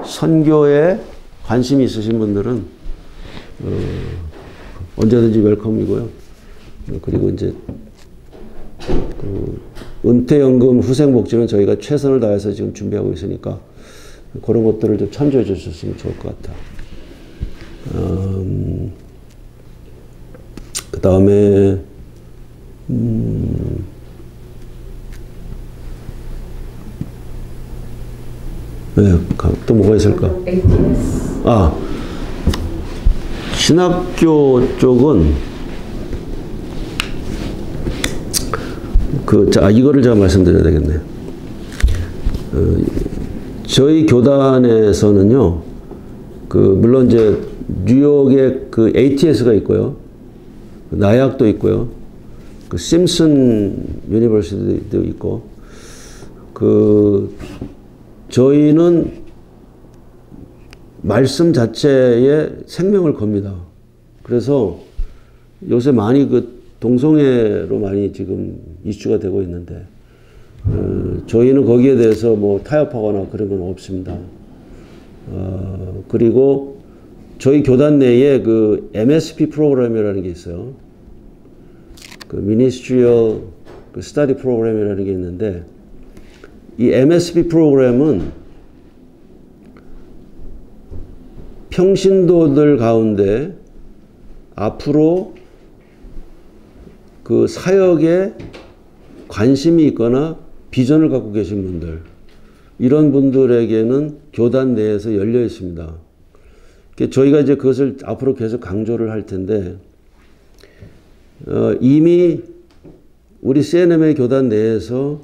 선교에 관심이 있으신 분들은 언제든지 웰컴이고요. 그리고 이제 은퇴연금 후생복지는 저희가 최선을 다해서 지금 준비하고 있으니까 그런 것들을 좀 참조해 주셨으면 좋을 것 같아요. 그 다음에 네, 또 뭐가 있을까?
ATS.
신학교 쪽은 이거를 제가 말씀드려야 되겠네. 저희 교단에서는요, 물론 이제 뉴욕에 ATS가 있고요, 나약도 있고요, 심슨 유니버시티도 있고, 저희는 말씀 자체에 생명을 겁니다. 그래서 요새 많이 동성애로 많이 지금 이슈가 되고 있는데, 저희는 거기에 대해서 타협하거나 그런 건 없습니다. 그리고 저희 교단 내에 MSP 프로그램이라는 게 있어요. Ministerial Study 프로그램이라는 게 있는데, 이 MSP 프로그램은 평신도들 가운데 앞으로 사역에 관심이 있거나 비전을 갖고 계신 분들, 이런 분들에게는 교단 내에서 열려 있습니다. 저희가 이제 그것을 앞으로 계속 강조를 할 텐데, 이미 우리 CNM의 교단 내에서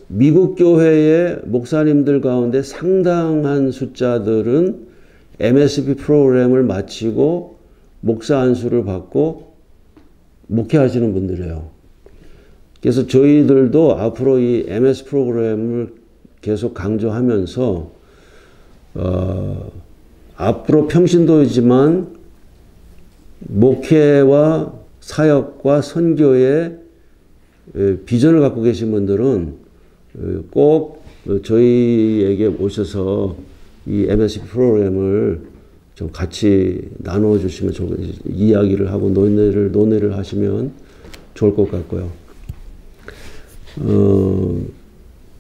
미국 교회의 목사님들 가운데 상당한 숫자들은 MSP 프로그램을 마치고 목사 안수를 받고 목회하시는 분들이에요. 그래서 저희들도 앞으로 이 MS 프로그램을 계속 강조하면서 앞으로 평신도이지만 목회와 사역과 선교에 비전을 갖고 계신 분들은 꼭 저희에게 오셔서 이 MSP 프로그램을 좀 같이 나누어 주시면 이야기를 하고 논의를 하시면 좋을 것 같고요.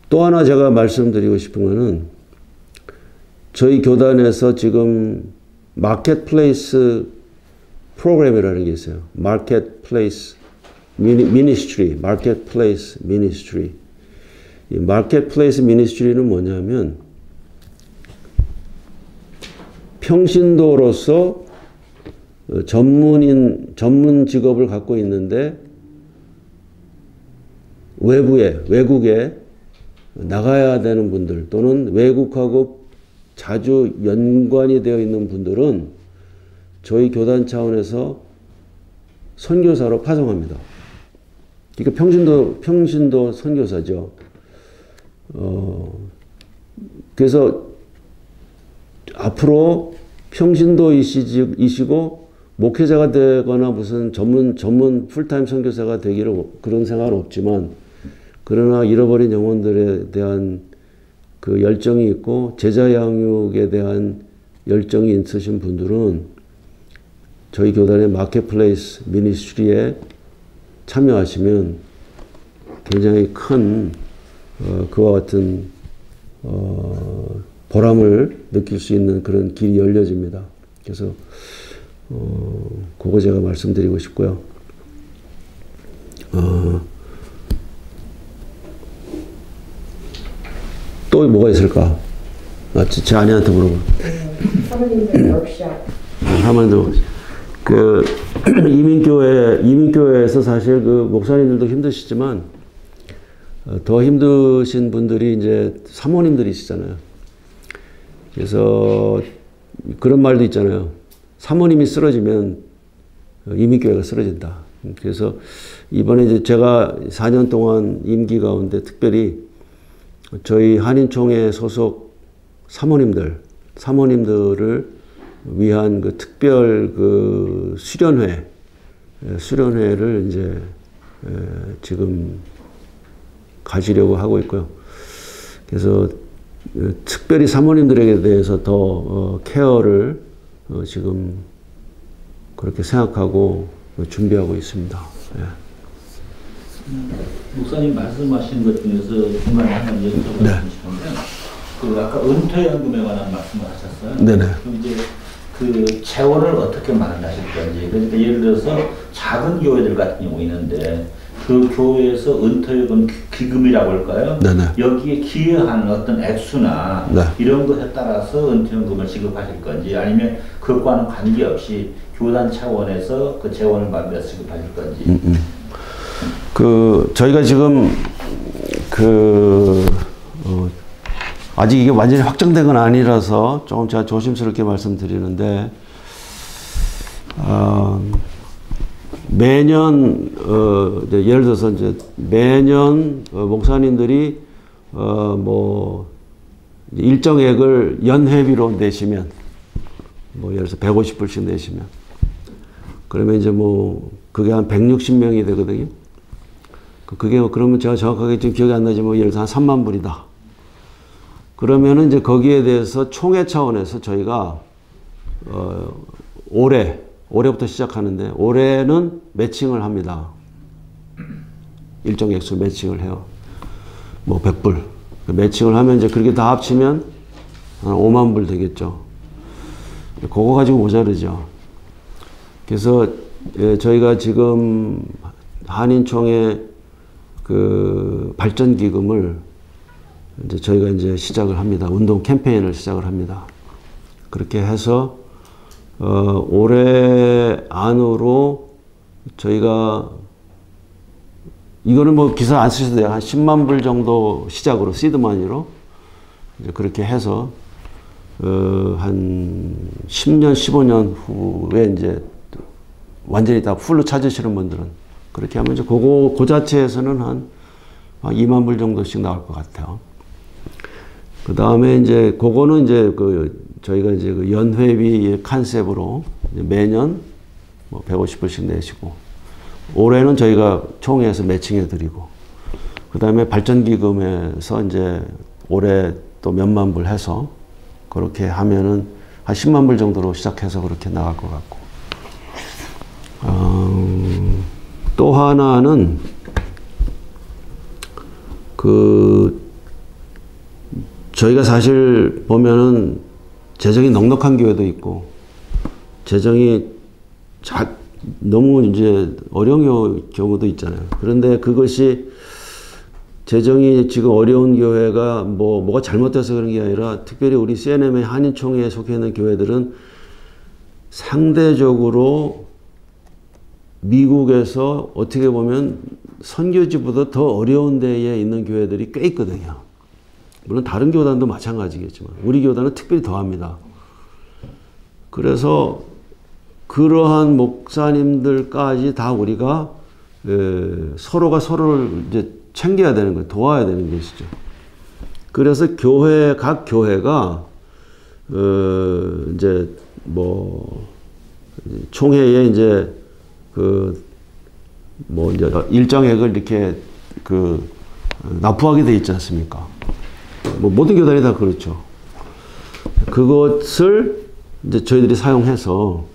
또 하나 제가 말씀드리고 싶은 거는, 저희 교단에서 지금 마켓플레이스 프로그램이라는 게 있어요. 마켓플레이스 미니스트리, 마켓플레이스 미니스트리. 이 마켓플레이스 미니스트리는 뭐냐면, 평신도로서 전문 직업을 갖고 있는데 외국에 나가야 되는 분들, 또는 외국하고 자주 연관이 되어 있는 분들은 저희 교단 차원에서 선교사로 파송합니다. 그러니까 평신도 선교사죠. 그래서 앞으로 평신도이시고 목회자가 되거나 무슨 전문 풀타임 선교사가 되기를 그런 생각은 없지만, 그러나 잃어버린 영혼들에 대한 열정이 있고 제자 양육에 대한 열정이 있으신 분들은 저희 교단의 마켓플레이스 미니스트리에 참여하시면 굉장히 큰 그와 같은 보람을 느낄 수 있는 그런 길이 열려집니다. 그래서 그거 제가 말씀드리고 싶고요. 또 뭐가 있을까? 제 아내한테 물어봐.
사모님은 역시야.
사모님도 그 이민교회에서 사실 그 목사님들도 힘드시지만 더 힘드신 분들이 이제 사모님들이시잖아요. 그래서 그런 말도 있잖아요. 사모님이 쓰러지면 이민교회가 쓰러진다. 그래서 이번에 이제 제가 4년 동안 임기 가운데 특별히 저희 한인총회 소속 사모님들을 위한 그 특별 그 수련회를 이제 지금 가지려고 하고 있고요. 그래서 특별히 사모님들에게 대해서 더 케어를 지금 그렇게 생각하고 준비하고 있습니다. 예.
목사님 말씀하신 것 중에서 중간에 한번 여쭤보고 싶은데, 그 아까 은퇴연금에 관한 말씀을 하셨어요.
네네.
그럼 이제 그 재원을 어떻게 마련하실 건지, 그러니까 예를 들어서 작은 교회들 같은 경우 있는데 그 교회에서 은퇴연금 기금이라고 할까요? 네네. 여기에 기여하는 어떤 액수나 네. 이런 것에 따라서 은퇴연금을 지급하실 건지, 아니면 그것과는 관계없이 교단 차원에서 그 재원을 만들어 지급하실 건지.
그 저희가 지금 아직 이게 완전히 확정된 건 아니라서 조금 제가 조심스럽게 말씀드리는데, 매년 이제 예를 들어서 이제 매년 목사님들이 뭐 일정액을 연회비로 내시면, 뭐 예를 들어서 150불씩 내시면, 그러면 이제 뭐 그게 한 160명이 되거든요. 그게 그러면 제가 정확하게 지금 기억이 안 나지만 뭐 예를 들어서 한 3만 불이다. 그러면은 이제 거기에 대해서 총회 차원에서 저희가 올해부터 시작하는데, 올해는 매칭을 합니다. 일정 액수 매칭을 해요. 뭐 100불. 매칭을 하면 이제 그렇게 다 합치면 한 5만 불 되겠죠. 그거 가지고 모자르죠. 그래서 저희가 지금 한인총회 그 발전기금을 이제 저희가 이제 시작을 합니다. 운동 캠페인을 시작을 합니다. 그렇게 해서 올해 안으로 저희가, 이거는 뭐 기사 안 쓰셔도 돼요. 한 10만 불 정도 시작으로, 시드마니로 이제 그렇게 해서 한 10년, 15년 후에 이제 완전히 다 풀로 찾으시는 분들은 그렇게 하면 이제 그 자체에서는 한 2만 불 정도씩 나올 것 같아요. 그 다음에 이제 그거는 이제 저희가 이제 그 연회비 컨셉으로 매년 뭐 150불씩 내시고, 올해는 저희가 총회에서 매칭해 드리고, 그 다음에 발전기금에서 이제 올해 또 몇만 불 해서 그렇게 하면은 한 10만 불 정도로 시작해서 그렇게 나갈 것 같고, 또 하나는 저희가 사실 보면은 재정이 넉넉한 교회도 있고, 재정이 너무 이제 어려운 경우도 있잖아요. 그런데 그것이 재정이 지금 어려운 교회가 뭐가 잘못돼서 그런 게 아니라, 특별히 우리 CNM의 한인총회에 속해 있는 교회들은 상대적으로 미국에서 어떻게 보면 선교지보다 더 어려운 데에 있는 교회들이 꽤 있거든요. 물론 다른 교단도 마찬가지겠지만 우리 교단은 특별히 더합니다. 그래서 그러한 목사님들까지 다 우리가 서로가 서로를 이제 챙겨야 되는 거예요. 도와야 되는 것이죠. 그래서 각 교회가 이제 뭐 총회에 이제 이제 일정액을 이렇게 납부하게 돼 있지 않습니까? 뭐 모든 교단이 다 그렇죠. 그것을 이제 저희들이 사용해서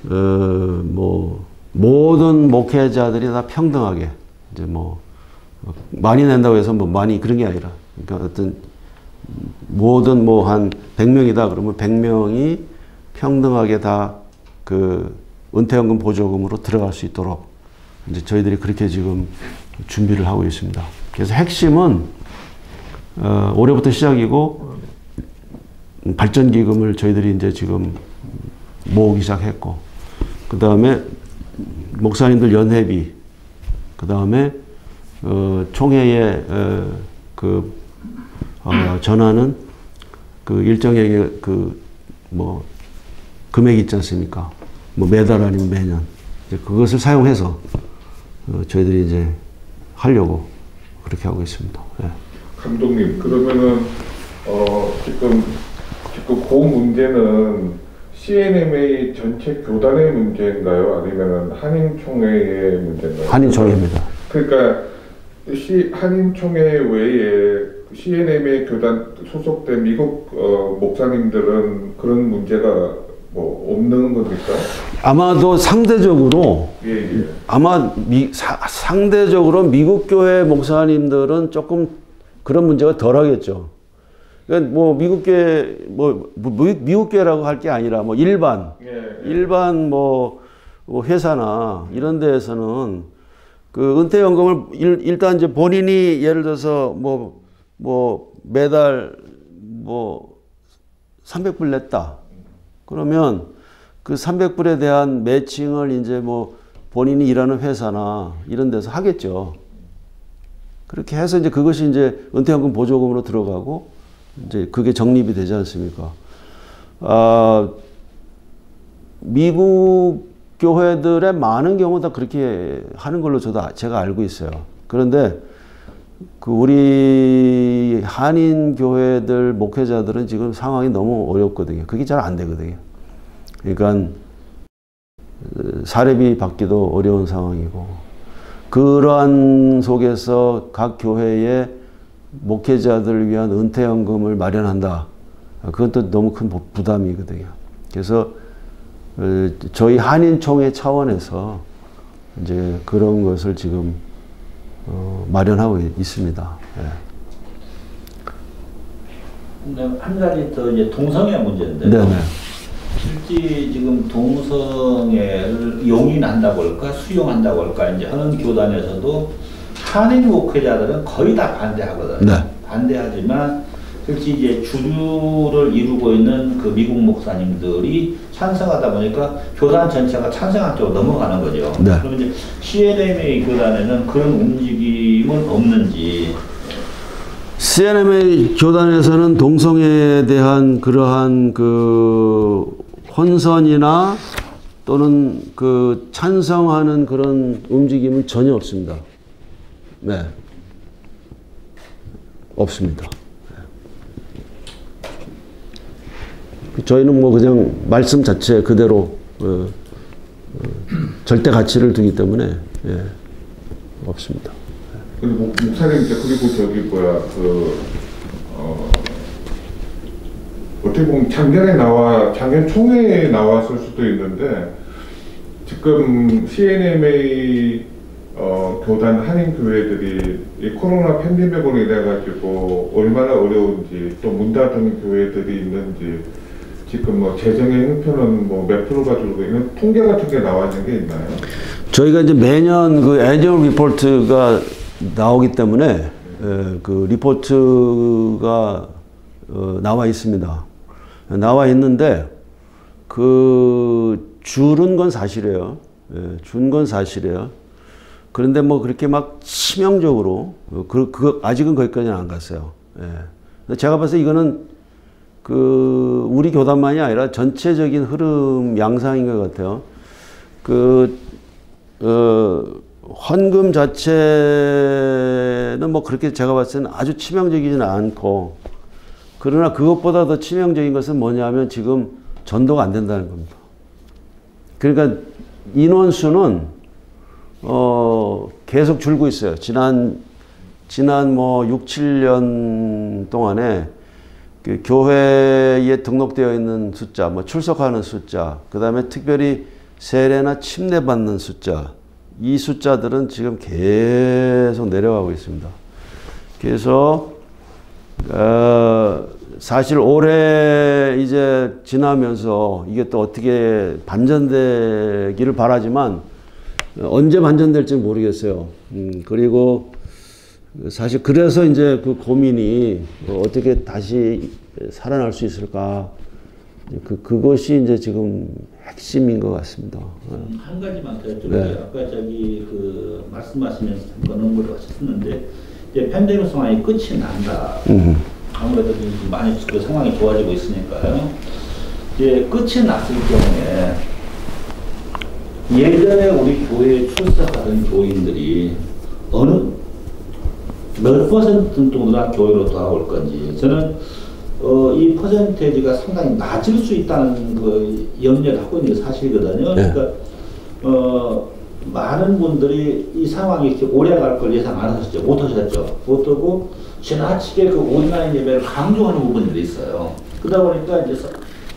뭐 모든 목회자들이 다 평등하게 이제 뭐 많이 낸다고 해서 뭐 많이 그런 게 아니라, 그러니까 어떤 모든 뭐 한 100명이다 그러면 100명이 평등하게 다 은퇴연금 보조금으로 들어갈 수 있도록 이제 저희들이 그렇게 지금 준비를 하고 있습니다. 그래서 핵심은 올해부터 시작이고 발전기금을 저희들이 이제 지금 모으기 시작했고, 그 다음에 목사님들 연회비, 그 다음에 총회에 전하는 그 일정액의 금액이 있지 않습니까? 뭐 매달 아니면 매년. 이제 그것을 사용해서 저희들이 이제 하려고 그렇게 하고 있습니다. 예.
감독님, 그러면은 지금 그 문제는 CNMA 전체 교단의 문제인가요? 아니면은 한인총회의 문제인가요?
한인총회입니다.
그러니까 한인총회 외에 CNMA 교단 소속된 미국 목사님들은 그런 문제가 뭐 없는 겁니까?
아마도 상대적으로
예.
아마 상대적으로 미국 교회 목사님들은 조금 그런 문제가 덜하겠죠. 그러니까 뭐 미국 교회라고 할 게 아니라 뭐 일반 뭐 회사나 이런 데에서는 그 은퇴연금을 일단 이제 본인이 예를 들어서 뭐 매달 뭐 300불 냈다. 그러면 그 300불에 대한 매칭을 이제 뭐 본인이 일하는 회사나 이런 데서 하겠죠. 그렇게 해서 이제 그것이 이제 은퇴연금 보조금으로 들어가고 이제 그게 적립이 되지 않습니까? 미국 교회들의 많은 경우 다 그렇게 하는 걸로 제가 알고 있어요. 그런데 그 우리 한인 교회들 목회자들은 지금 상황이 너무 어렵거든요. 그게 잘 안 되거든요. 그러니까 사례비 받기도 어려운 상황이고, 그러한 속에서 각 교회에 목회자들을 위한 은퇴연금을 마련한다. 그건 또 너무 큰 부담이거든요. 그래서 저희 한인총회 차원에서 이제 그런 것을 지금 마련하고 있습니다.
네. 한 가지 더 이제 동성애 문제인데요.
네네.
실제 지금 동성애를 용인한다고 할까 수용한다고 할까 이제 하는 교단에서도 한인 목회자들은 거의 다 반대하거든요.
네.
반대하지만 실제 이제 주류를 이루고 있는 그 미국 목사님들이 찬성하다 보니까 교단 전체가 찬성한 쪽으로 넘어가는 거죠.
네.
그럼 이제 CNMA 교단에는 그런 움직임은 없는지.
CNMA 교단에서는 동성애에 대한 그러한 그 혼선이나 또는 그 찬성하는 그런 움직임은 전혀 없습니다. 네. 없습니다. 저희는 뭐 그냥 말씀 자체 그대로 절대 가치를 두기 때문에 없습니다.
목사님, 그리고 어떻게 보면 작년 총회에 나왔을 수도 있는데, 지금 CNMA 교단 한인 교회들이 이 코로나 팬데믹으로 인해 가지고 얼마나 어려운지, 또 문 닫은 교회들이 있는지, 지금 뭐 재정의 형편은 뭐 몇 프로가 줄고 이런 통계 같은 게 나와 있는 게 있나요?
저희가 이제 매년 그 애니얼 리포트가 나오기 때문에 그 리포트가 나와 있습니다. 나와 있는데 그 줄은 건 사실이에요. 준 건 사실이에요. 그런데 뭐 그렇게 막 치명적으로 아직은 거기까지는 안 갔어요. 제가 봤을 때 이거는 그 우리 교단만이 아니라 전체적인 흐름 양상인 것 같아요. 헌금 자체는 뭐 그렇게 제가 봤을 때는 아주 치명적이지는 않고, 그러나 그것보다 더 치명적인 것은 뭐냐면 지금 전도가 안 된다는 겁니다. 그러니까 인원수는 계속 줄고 있어요. 지난 뭐 6, 7년 동안에 그 교회에 등록되어 있는 숫자, 뭐 출석하는 숫자, 그 다음에 특별히 세례나 침례받는 숫자, 이 숫자들은 지금 계속 내려가고 있습니다. 그래서 사실 올해 이제 지나면서 이게 또 어떻게 반전되기를 바라지만 언제 반전될지 모르겠어요. 그리고 사실 그래서 이제 그 고민이 어떻게 다시 살아날 수 있을까? 그것이 이제 지금 핵심인 것 같습니다.
한 가지만 더 여쭤볼게요. 아까 말씀하시면서 잠깐 언급을 하셨는데, 이제 팬데믹 상황이 끝이 난다. 아무래도 많이 그 상황이 좋아지고 있으니까요. 이제 끝이 났을 경우에 예전에 우리 교회에 출석하던 교인들이 몇 퍼센트 정도나 교회로 돌아올 건지, 저는 이 퍼센테이지가 상당히 낮을 수 있다는 그 염려를 갖고 있는 게 사실이거든요. 그러니까 많은 분들이 이 상황이 이렇게 오래 갈 걸 예상 안 하셨죠. 못 하셨죠. 못하고 지나치게 그 온라인 예배를 강조하는 부분들이 있어요. 그러다 보니까 이제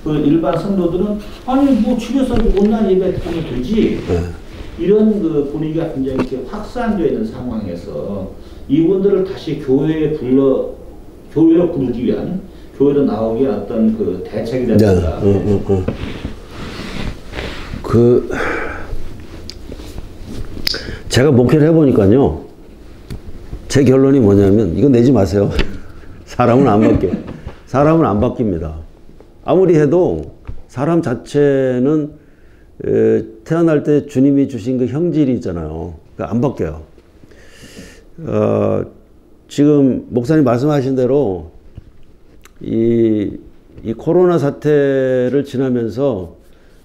그 일반 성도들은 아니 뭐 집에서 온라인 예배 하면 되지. 이런 그 분위기가 굉장히 이렇게 확산되어 있는 상황에서 이분들을 다시 교회로 부르기 위한, 교회로 나오기 위한 어떤 그 대책이라든가.
제가 목회를 해보니까요, 제 결론이 뭐냐면, 이거 내지 마세요. 사람은 안 바뀌어. 사람은 안 바뀝니다. 아무리 해도 사람 자체는 태어날 때 주님이 주신 그 형질이 있잖아요. 안 바뀌어요. 지금 목사님 말씀하신 대로 이 코로나 사태를 지나면서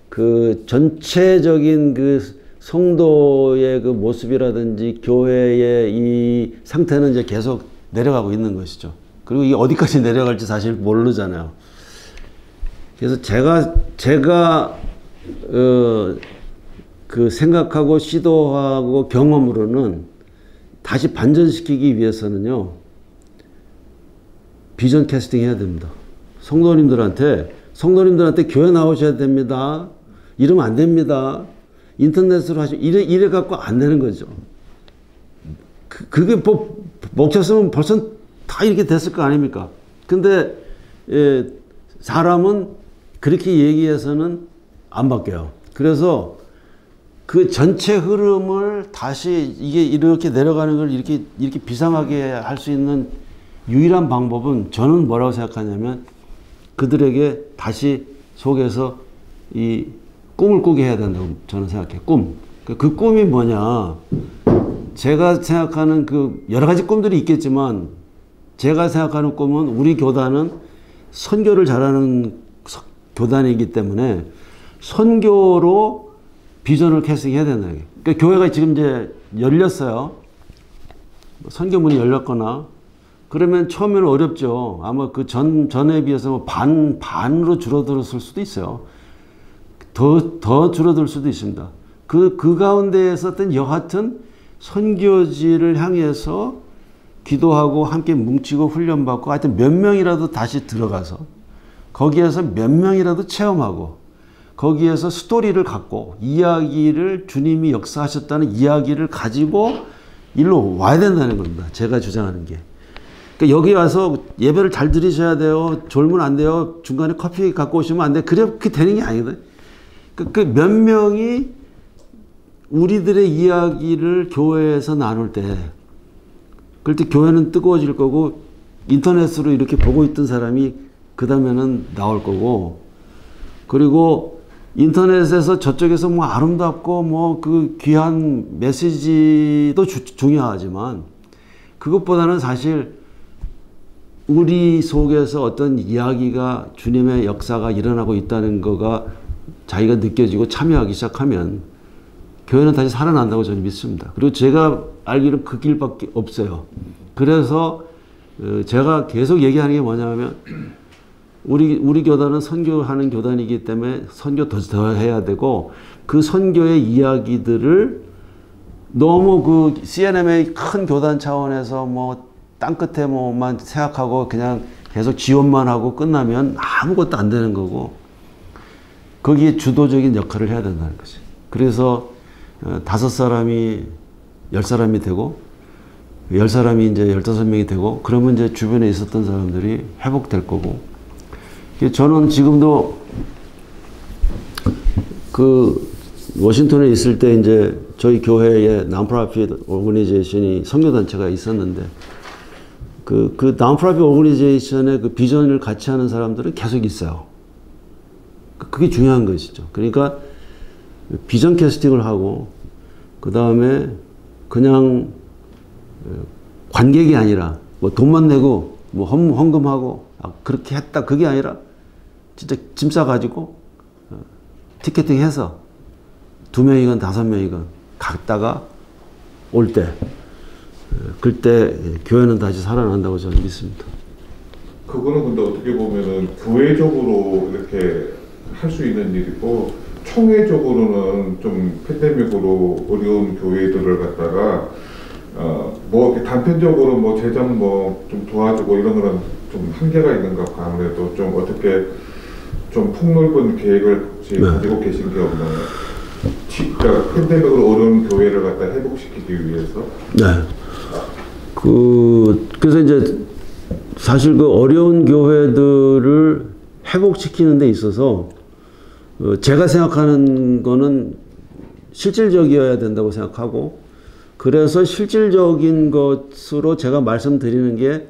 그 전체적인 그 성도의 그 모습이라든지 교회의 이 상태는 이제 계속 내려가고 있는 것이죠. 그리고 이게 어디까지 내려갈지 사실 모르잖아요. 그래서 제가 그 생각하고 시도하고 경험으로는 다시 반전시키기 위해서는요, 비전 캐스팅 해야 됩니다. 성도님들한테 교회 나오셔야 됩니다. 이러면 안 됩니다. 인터넷으로 이래 갖고 안 되는 거죠. 그게 먹혔으면 벌써 다 이렇게 됐을 거 아닙니까? 근데 사람은 그렇게 얘기해서는 안 바뀌어요. 그래서 그 전체 흐름을 다시 이게 이렇게 내려가는 걸 이렇게 비상하게 할 수 있는 유일한 방법은, 저는 뭐라고 생각하냐면, 그들에게 다시 속에서 이 꿈을 꾸게 해야 된다고 저는 생각해요. 꿈. 그 꿈이 뭐냐. 제가 생각하는 그 여러 가지 꿈들이 있겠지만, 제가 생각하는 꿈은, 우리 교단은 선교를 잘하는 교단이기 때문에 선교로 비전을 캐스팅해야 된다. 그러니까 교회가 지금 이제 열렸어요. 선교문이 열렸거나, 그러면 처음에는 어렵죠. 아마 그 전에 비해서 반으로 줄어들었을 수도 있어요. 더 줄어들 수도 있습니다. 그 가운데에서 어떤 여하튼 선교지를 향해서 기도하고 함께 뭉치고 훈련받고, 하여튼 몇 명이라도 다시 들어가서 거기에서 몇 명이라도 체험하고, 거기에서 스토리를 갖고, 이야기를, 주님이 역사하셨다는 이야기를 가지고 일로 와야 된다는 겁니다. 제가 주장하는 게. 그러니까 여기 와서 예배를 잘 드리셔야 돼요. 졸면 안 돼요. 중간에 커피 갖고 오시면 안 돼요. 그렇게 되는 게 아니거든요. 그 몇 명이 우리들의 이야기를 교회에서 나눌 때, 그럴 때 교회는 뜨거워질 거고, 인터넷으로 이렇게 보고 있던 사람이 그 다음에는 나올 거고, 그리고 인터넷에서 저쪽에서 뭐 아름답고 뭐 그 귀한 메시지도 중요하지만, 그것보다는 사실 우리 속에서 어떤 이야기가, 주님의 역사가 일어나고 있다는 거가 자기가 느껴지고 참여하기 시작하면 교회는 다시 살아난다고 저는 믿습니다. 그리고 제가 알기로는 그 길밖에 없어요. 그래서 제가 계속 얘기하는 게 뭐냐면, 우리 교단은 선교하는 교단이기 때문에 선교 더 해야 되고, 그 선교의 이야기들을 너무 그 CNMA 큰 교단 차원에서 뭐 땅끝에 뭐만 생각하고 그냥 계속 지원만 하고 끝나면 아무것도 안 되는 거고, 거기에 주도적인 역할을 해야 된다는 거지. 그래서 5사람이 10사람이 되고, 10사람이 이제 15명이 되고, 그러면 이제 주변에 있었던 사람들이 회복될 거고. 저는 지금도 그 워싱턴에 있을 때 이제 저희 교회에 non-profit organization이 선교단체가 있었는데, 그 non-profit organization의 그 비전을 같이 하는 사람들은 계속 있어요. 그게 중요한 것이죠. 그러니까 비전 캐스팅을 하고 그 다음에 그냥 관객이 아니라 뭐 돈만 내고 뭐 헌금하고 그렇게 했다 그게 아니라 진짜 짐 싸가지고 티켓팅해서 2명이건 5명이건 갔다가 올 때 그때 교회는 다시 살아난다고 저는 믿습니다.
그거는 근데 어떻게 보면은 교회적으로 이렇게 할 수 있는 일이고 총회적으로는 좀 팬데믹으로 어려운 교회들을 갖다가 뭐 이렇게 단편적으로 뭐 재정 뭐 좀 도와주고 이런 거는 좀 한계가 있는 것 같고 아무래도 좀 어떻게 좀 폭넓은 계획을 가지고 계신 게 없나요? 그러니까 팬데믹으로 어려운 교회를 갖다 회복시키기 위해서.
네. 그래서 이제 사실 그 어려운 교회들을 회복시키는 데 있어서 제가 생각하는 거는 실질적이어야 된다고 생각하고 그래서 실질적인 것으로 제가 말씀드리는 게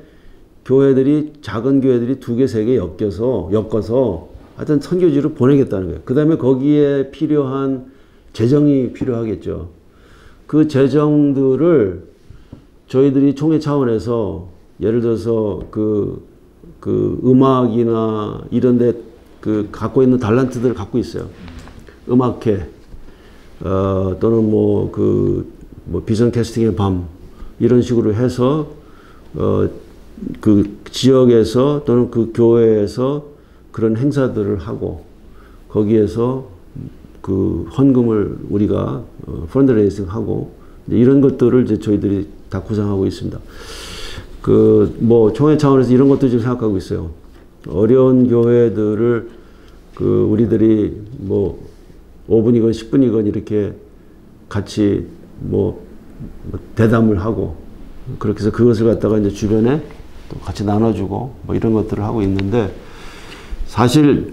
교회들이 작은 교회들이 2개, 3개 엮어서 하여튼 선교지로 보내겠다는 거예요. 그 다음에 거기에 필요한 재정이 필요하겠죠. 그 재정들을 저희들이 총회 차원에서 예를 들어서 그 음악이나 이런데 갖고 있는 달란트들을 갖고 있어요. 음악회 또는 뭐 비전 캐스팅의 밤 이런 식으로 해서 그 지역에서 또는 그 교회에서 그런 행사들을 하고 거기에서 그 헌금을 우리가 펀드레이징 하고 이런 것들을 이제 저희들이 다 구상하고 있습니다. 뭐 총회 차원에서 이런 것도 지금 생각하고 있어요. 어려운 교회들을 우리들이 뭐 5분이건 10분이건 이렇게 같이 뭐 대담을 하고 그렇게 해서 그것을 갖다가 이제 주변에 또 같이 나눠주고 뭐 이런 것들을 하고 있는데 사실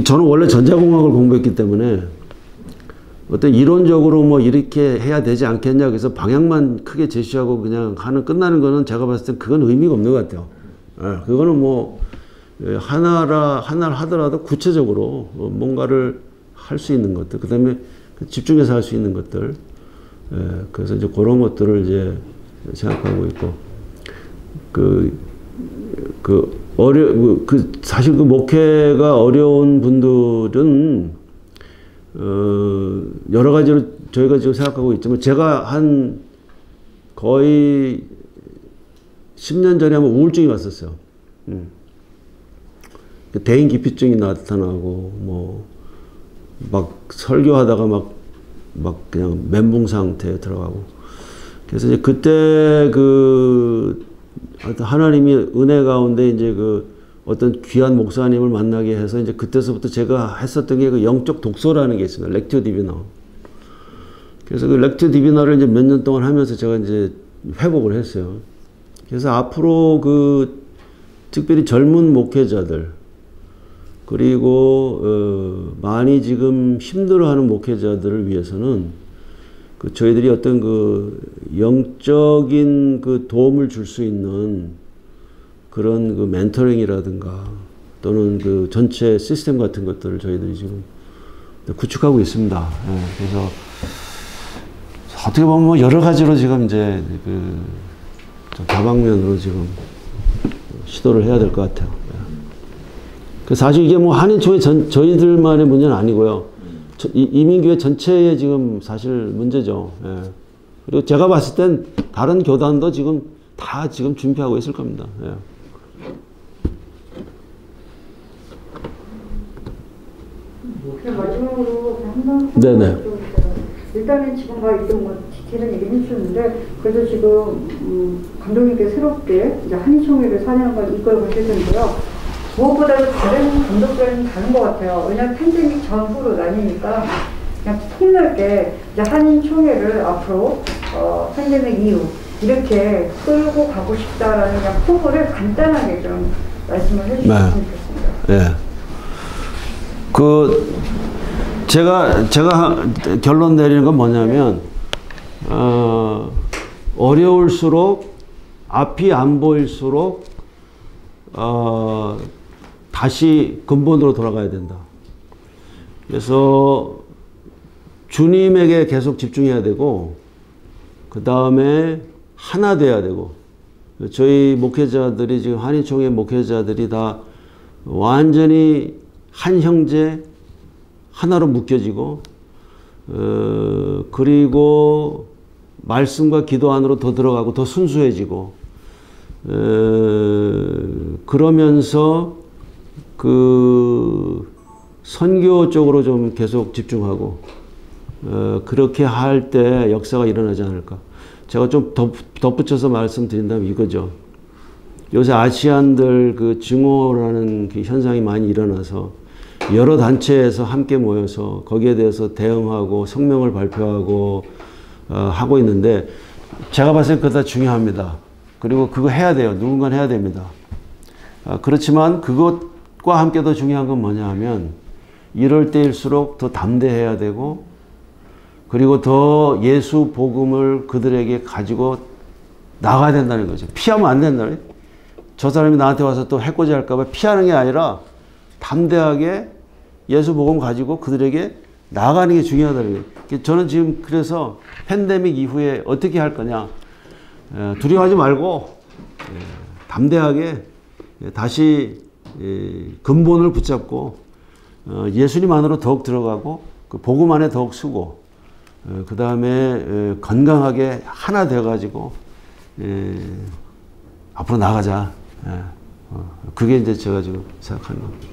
저는 원래 전자공학을 공부했기 때문에 어떤 이론적으로 뭐 이렇게 해야 되지 않겠냐 그래서 방향만 크게 제시하고 그냥 끝나는 거는 제가 봤을 땐 그건 의미가 없는 것 같아요. 그거는 뭐 하나를 하더라도 구체적으로 뭔가를 할 수 있는 것들, 그 다음에 집중해서 할 수 있는 것들, 그래서 이제 그런 것들을 이제 생각하고 있고, 사실 그 목회가 어려운 분들은, 여러 가지로 저희가 지금 생각하고 있지만, 제가 한 거의 10년 전에 한번 우울증이 왔었어요. 대인 기피증이 나타나고, 막 설교하다가 막 그냥 멘붕 상태에 들어가고. 그래서 이제 그때 하나님이 은혜 가운데 이제 어떤 귀한 목사님을 만나게 해서 이제 그때서부터 제가 했었던 게 영적 독서라는 게 있습니다. 렉티오 디비너. 그래서 렉티오 디비너를 이제 몇 년 동안 하면서 제가 이제 회복을 했어요. 그래서 앞으로 특별히 젊은 목회자들, 그리고 많이 지금 힘들어하는 목회자들을 위해서는 저희들이 어떤 영적인 도움을 줄 수 있는 그런 멘토링이라든가 또는 전체 시스템 같은 것들을 저희들이 지금 구축하고 있습니다. 그래서 어떻게 보면 여러 가지로 지금 이제 다방면으로 지금 시도를 해야 될 것 같아요. 사실 이게 뭐 한인총회 저희들만의 문제는 아니고요. 이민교회 전체에 지금 사실 문제죠. 그리고 제가 봤을 땐 다른 교단도 지금 다 지금 준비하고 있을 겁니다.
마지막으로 한번
네네.
일단은 지금 있던 디테일한 얘기를 해주셨는데 그래서 지금 감독님께 새롭게 이제 한인총회를 4년간 이끌어 가실 텐데요. 무엇보다도 다른 감독들은 다른 것 같아요. 왜냐하면 팬데믹 전후로 나뉘니까 그냥 폭넓게 이제 한인총회를 앞으로 팬데믹 이후 이렇게 끌고 가고 싶다라는 그냥 포부를 간단하게 좀 말씀을 해주셨으면 좋겠습니다.
제가 결론 내리는 건 뭐냐면 어려울수록 앞이 안 보일수록 다시 근본으로 돌아가야 된다. 그래서 주님에게 계속 집중해야 되고 그 다음에 하나 돼야 되고 저희 목회자들이 지금 한인총회 목회자들이 다 완전히 한 형제 하나로 묶여지고 그리고 말씀과 기도 안으로 더 들어가고 더 순수해지고 그러면서 그 선교 쪽으로 좀 계속 집중하고 그렇게 할 때 역사가 일어나지 않을까. 제가 좀 덧붙여서 말씀드린다면 이거죠. 요새 아시안들 그 증오라는 그 현상이 많이 일어나서 여러 단체에서 함께 모여서 거기에 대해서 대응하고 성명을 발표하고 하고 있는데 제가 봤을 때 그거 다 중요합니다. 그리고 그거 해야 돼요. 누군가는 해야 됩니다. 그렇지만 그것과 함께 더 중요한 건 뭐냐 하면 이럴 때일수록 더 담대해야 되고 그리고 더 예수 복음을 그들에게 가지고 나가야 된다는 거죠. 피하면 안 된다는 거예요. 저 사람이 나한테 와서 또 해코지 할까 봐 피하는 게 아니라 담대하게 예수 복음 가지고 그들에게 나가는 게 중요하다는 거예요. 저는 지금 그래서 팬데믹 이후에 어떻게 할 거냐. 두려워하지 말고 담대하게 다시 근본을 붙잡고 예수님 안으로 더욱 들어가고 그 복음 안에 더욱 쓰고 그 다음에 건강하게 하나 되어가지고 앞으로 나가자. 그게 이제 제가 지금 생각하는 겁니다.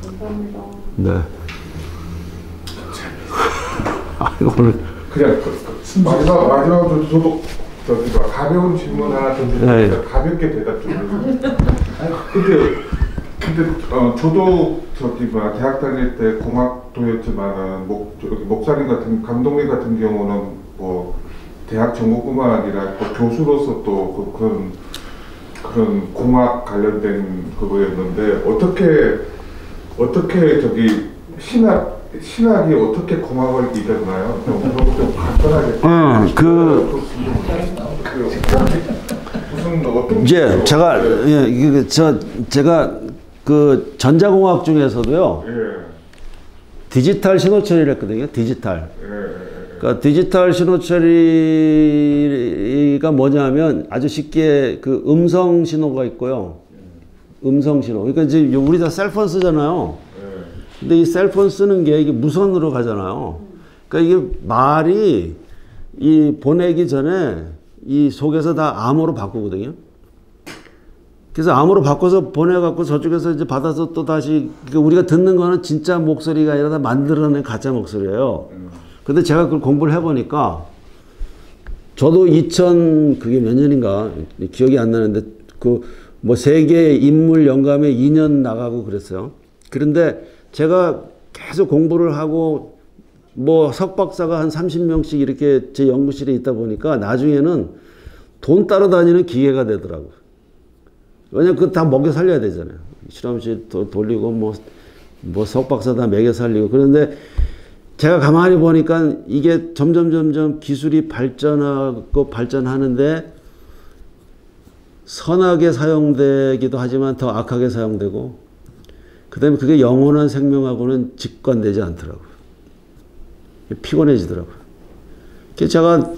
감사합니다.
네. 오늘
그냥 마지막으로 저도 가벼운 질문 하나 던지니까 가볍게 대답 좀 해주세요. 근데 저도 대학 다닐 때 공학도였지만은 목사님 같은 감독님 같은 경우는 뭐 대학 전공뿐만 아니라 또 교수로서 또 그런 공학 관련된 그거였는데 어떻게 신학이 어떻게 공학을 이겼나요? 좀 간단하게. 무슨 어떤
이제 제가 그 전자공학 중에서도요. 디지털 신호 처리를 했거든요. 디지털. 그러니까 디지털 신호 처리가 뭐냐면 아주 쉽게 그 음성 신호가 있고요. 음성 신호. 그러니까 이제 우리 다 셀폰 쓰잖아요. 근데 이 셀폰 쓰는 게 이게 무선으로 가잖아요. 그러니까 이게 말이 이 보내기 전에 이 속에서 다 암호로 바꾸거든요. 그래서 암호로 바꿔서 보내갖고 저쪽에서 이제 받아서 또 다시 우리가 듣는 거는 진짜 목소리가 아니라 다 만들어낸 가짜 목소리예요. 근데 제가 그걸 공부를 해보니까 저도 그게 몇 년인가 기억이 안 나는데 뭐 세계 인물 영감에 2년 나가고 그랬어요. 그런데 제가 계속 공부를 하고 뭐 석박사가 한 30명씩 이렇게 제 연구실에 있다 보니까 나중에는 돈 따라다니는 기계가 되더라고요. 왜냐면 그거 다 먹여 살려야 되잖아요. 실험실 돌리고 뭐 석박사 다 먹여 살리고. 그런데 제가 가만히 보니까 이게 점점 기술이 발전하고 발전하는데 선하게 사용되기도 하지만 더 악하게 사용되고 그 다음에 그게 영원한 생명하고는 직관되지 않더라고요. 피곤해지더라고요. 그래서 제가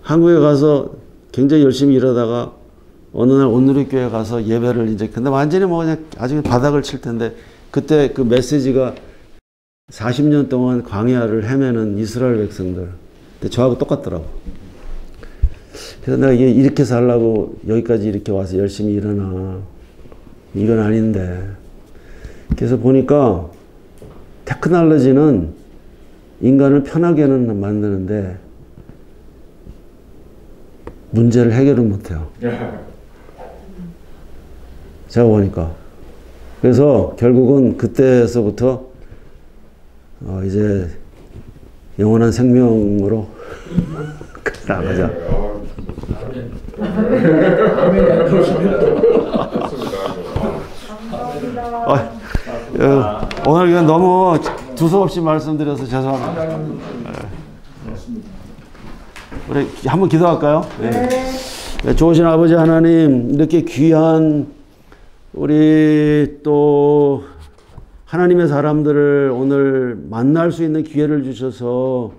한국에 가서 굉장히 열심히 일하다가 어느 날 온누리교회 가서 예배를 근데 완전히 뭐 그냥 아직 바닥을 칠 텐데 그때 그 메시지가 40년 동안 광야를 헤매는 이스라엘 백성들. 근데 저하고 똑같더라고. 그래서 내가 이렇게 살라고 여기까지 이렇게 와서 열심히 일하나. 이건 아닌데. 그래서 보니까 테크놀로지는 인간을 편하게는 만드는데 문제를 해결은 못해요. 제가 보니까. 그래서 결국은 그때서부터 이제 영원한 생명으로 나가자. 오늘 그냥 너무 두서없이 말씀드려서 죄송합니다. 우리 한번 기도할까요? 네. 좋으신 아버지 하나님, 이렇게 귀한 우리 또 하나님의 사람들을 오늘 만날 수 있는 기회를 주셔서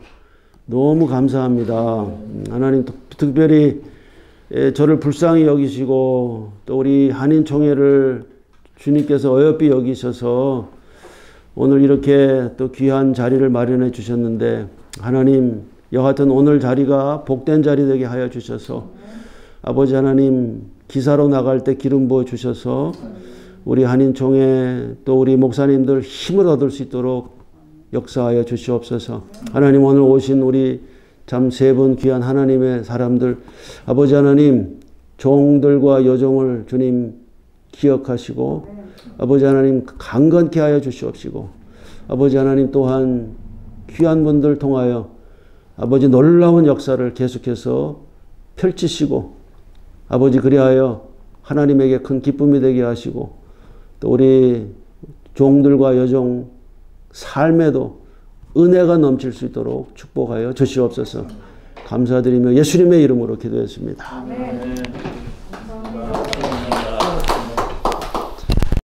너무 감사합니다. 하나님, 특별히 저를 불쌍히 여기시고 또 우리 한인총회를 주님께서 어여삐 여기셔서 오늘 이렇게 또 귀한 자리를 마련해 주셨는데, 하나님, 여하튼 오늘 자리가 복된 자리 되게 하여 주셔서 아버지 하나님, 기사로 나갈 때 기름 부어 주셔서 우리 한인총회 또 우리 목사님들 힘을 얻을 수 있도록 역사하여 주시옵소서. 하나님, 오늘 오신 우리 참 세 분 귀한 하나님의 사람들, 아버지 하나님, 종들과 여종을 주님 기억하시고 아버지 하나님 강건케 하여 주시옵시고, 아버지 하나님 또한 귀한 분들 통하여 아버지 놀라운 역사를 계속해서 펼치시고, 아버지 그리하여 하나님에게 큰 기쁨이 되게 하시고, 또 우리 종들과 여종 삶에도 은혜가 넘칠 수 있도록 축복하여 주시옵소서. 감사드리며 예수님의 이름으로 기도했습니다.
아멘.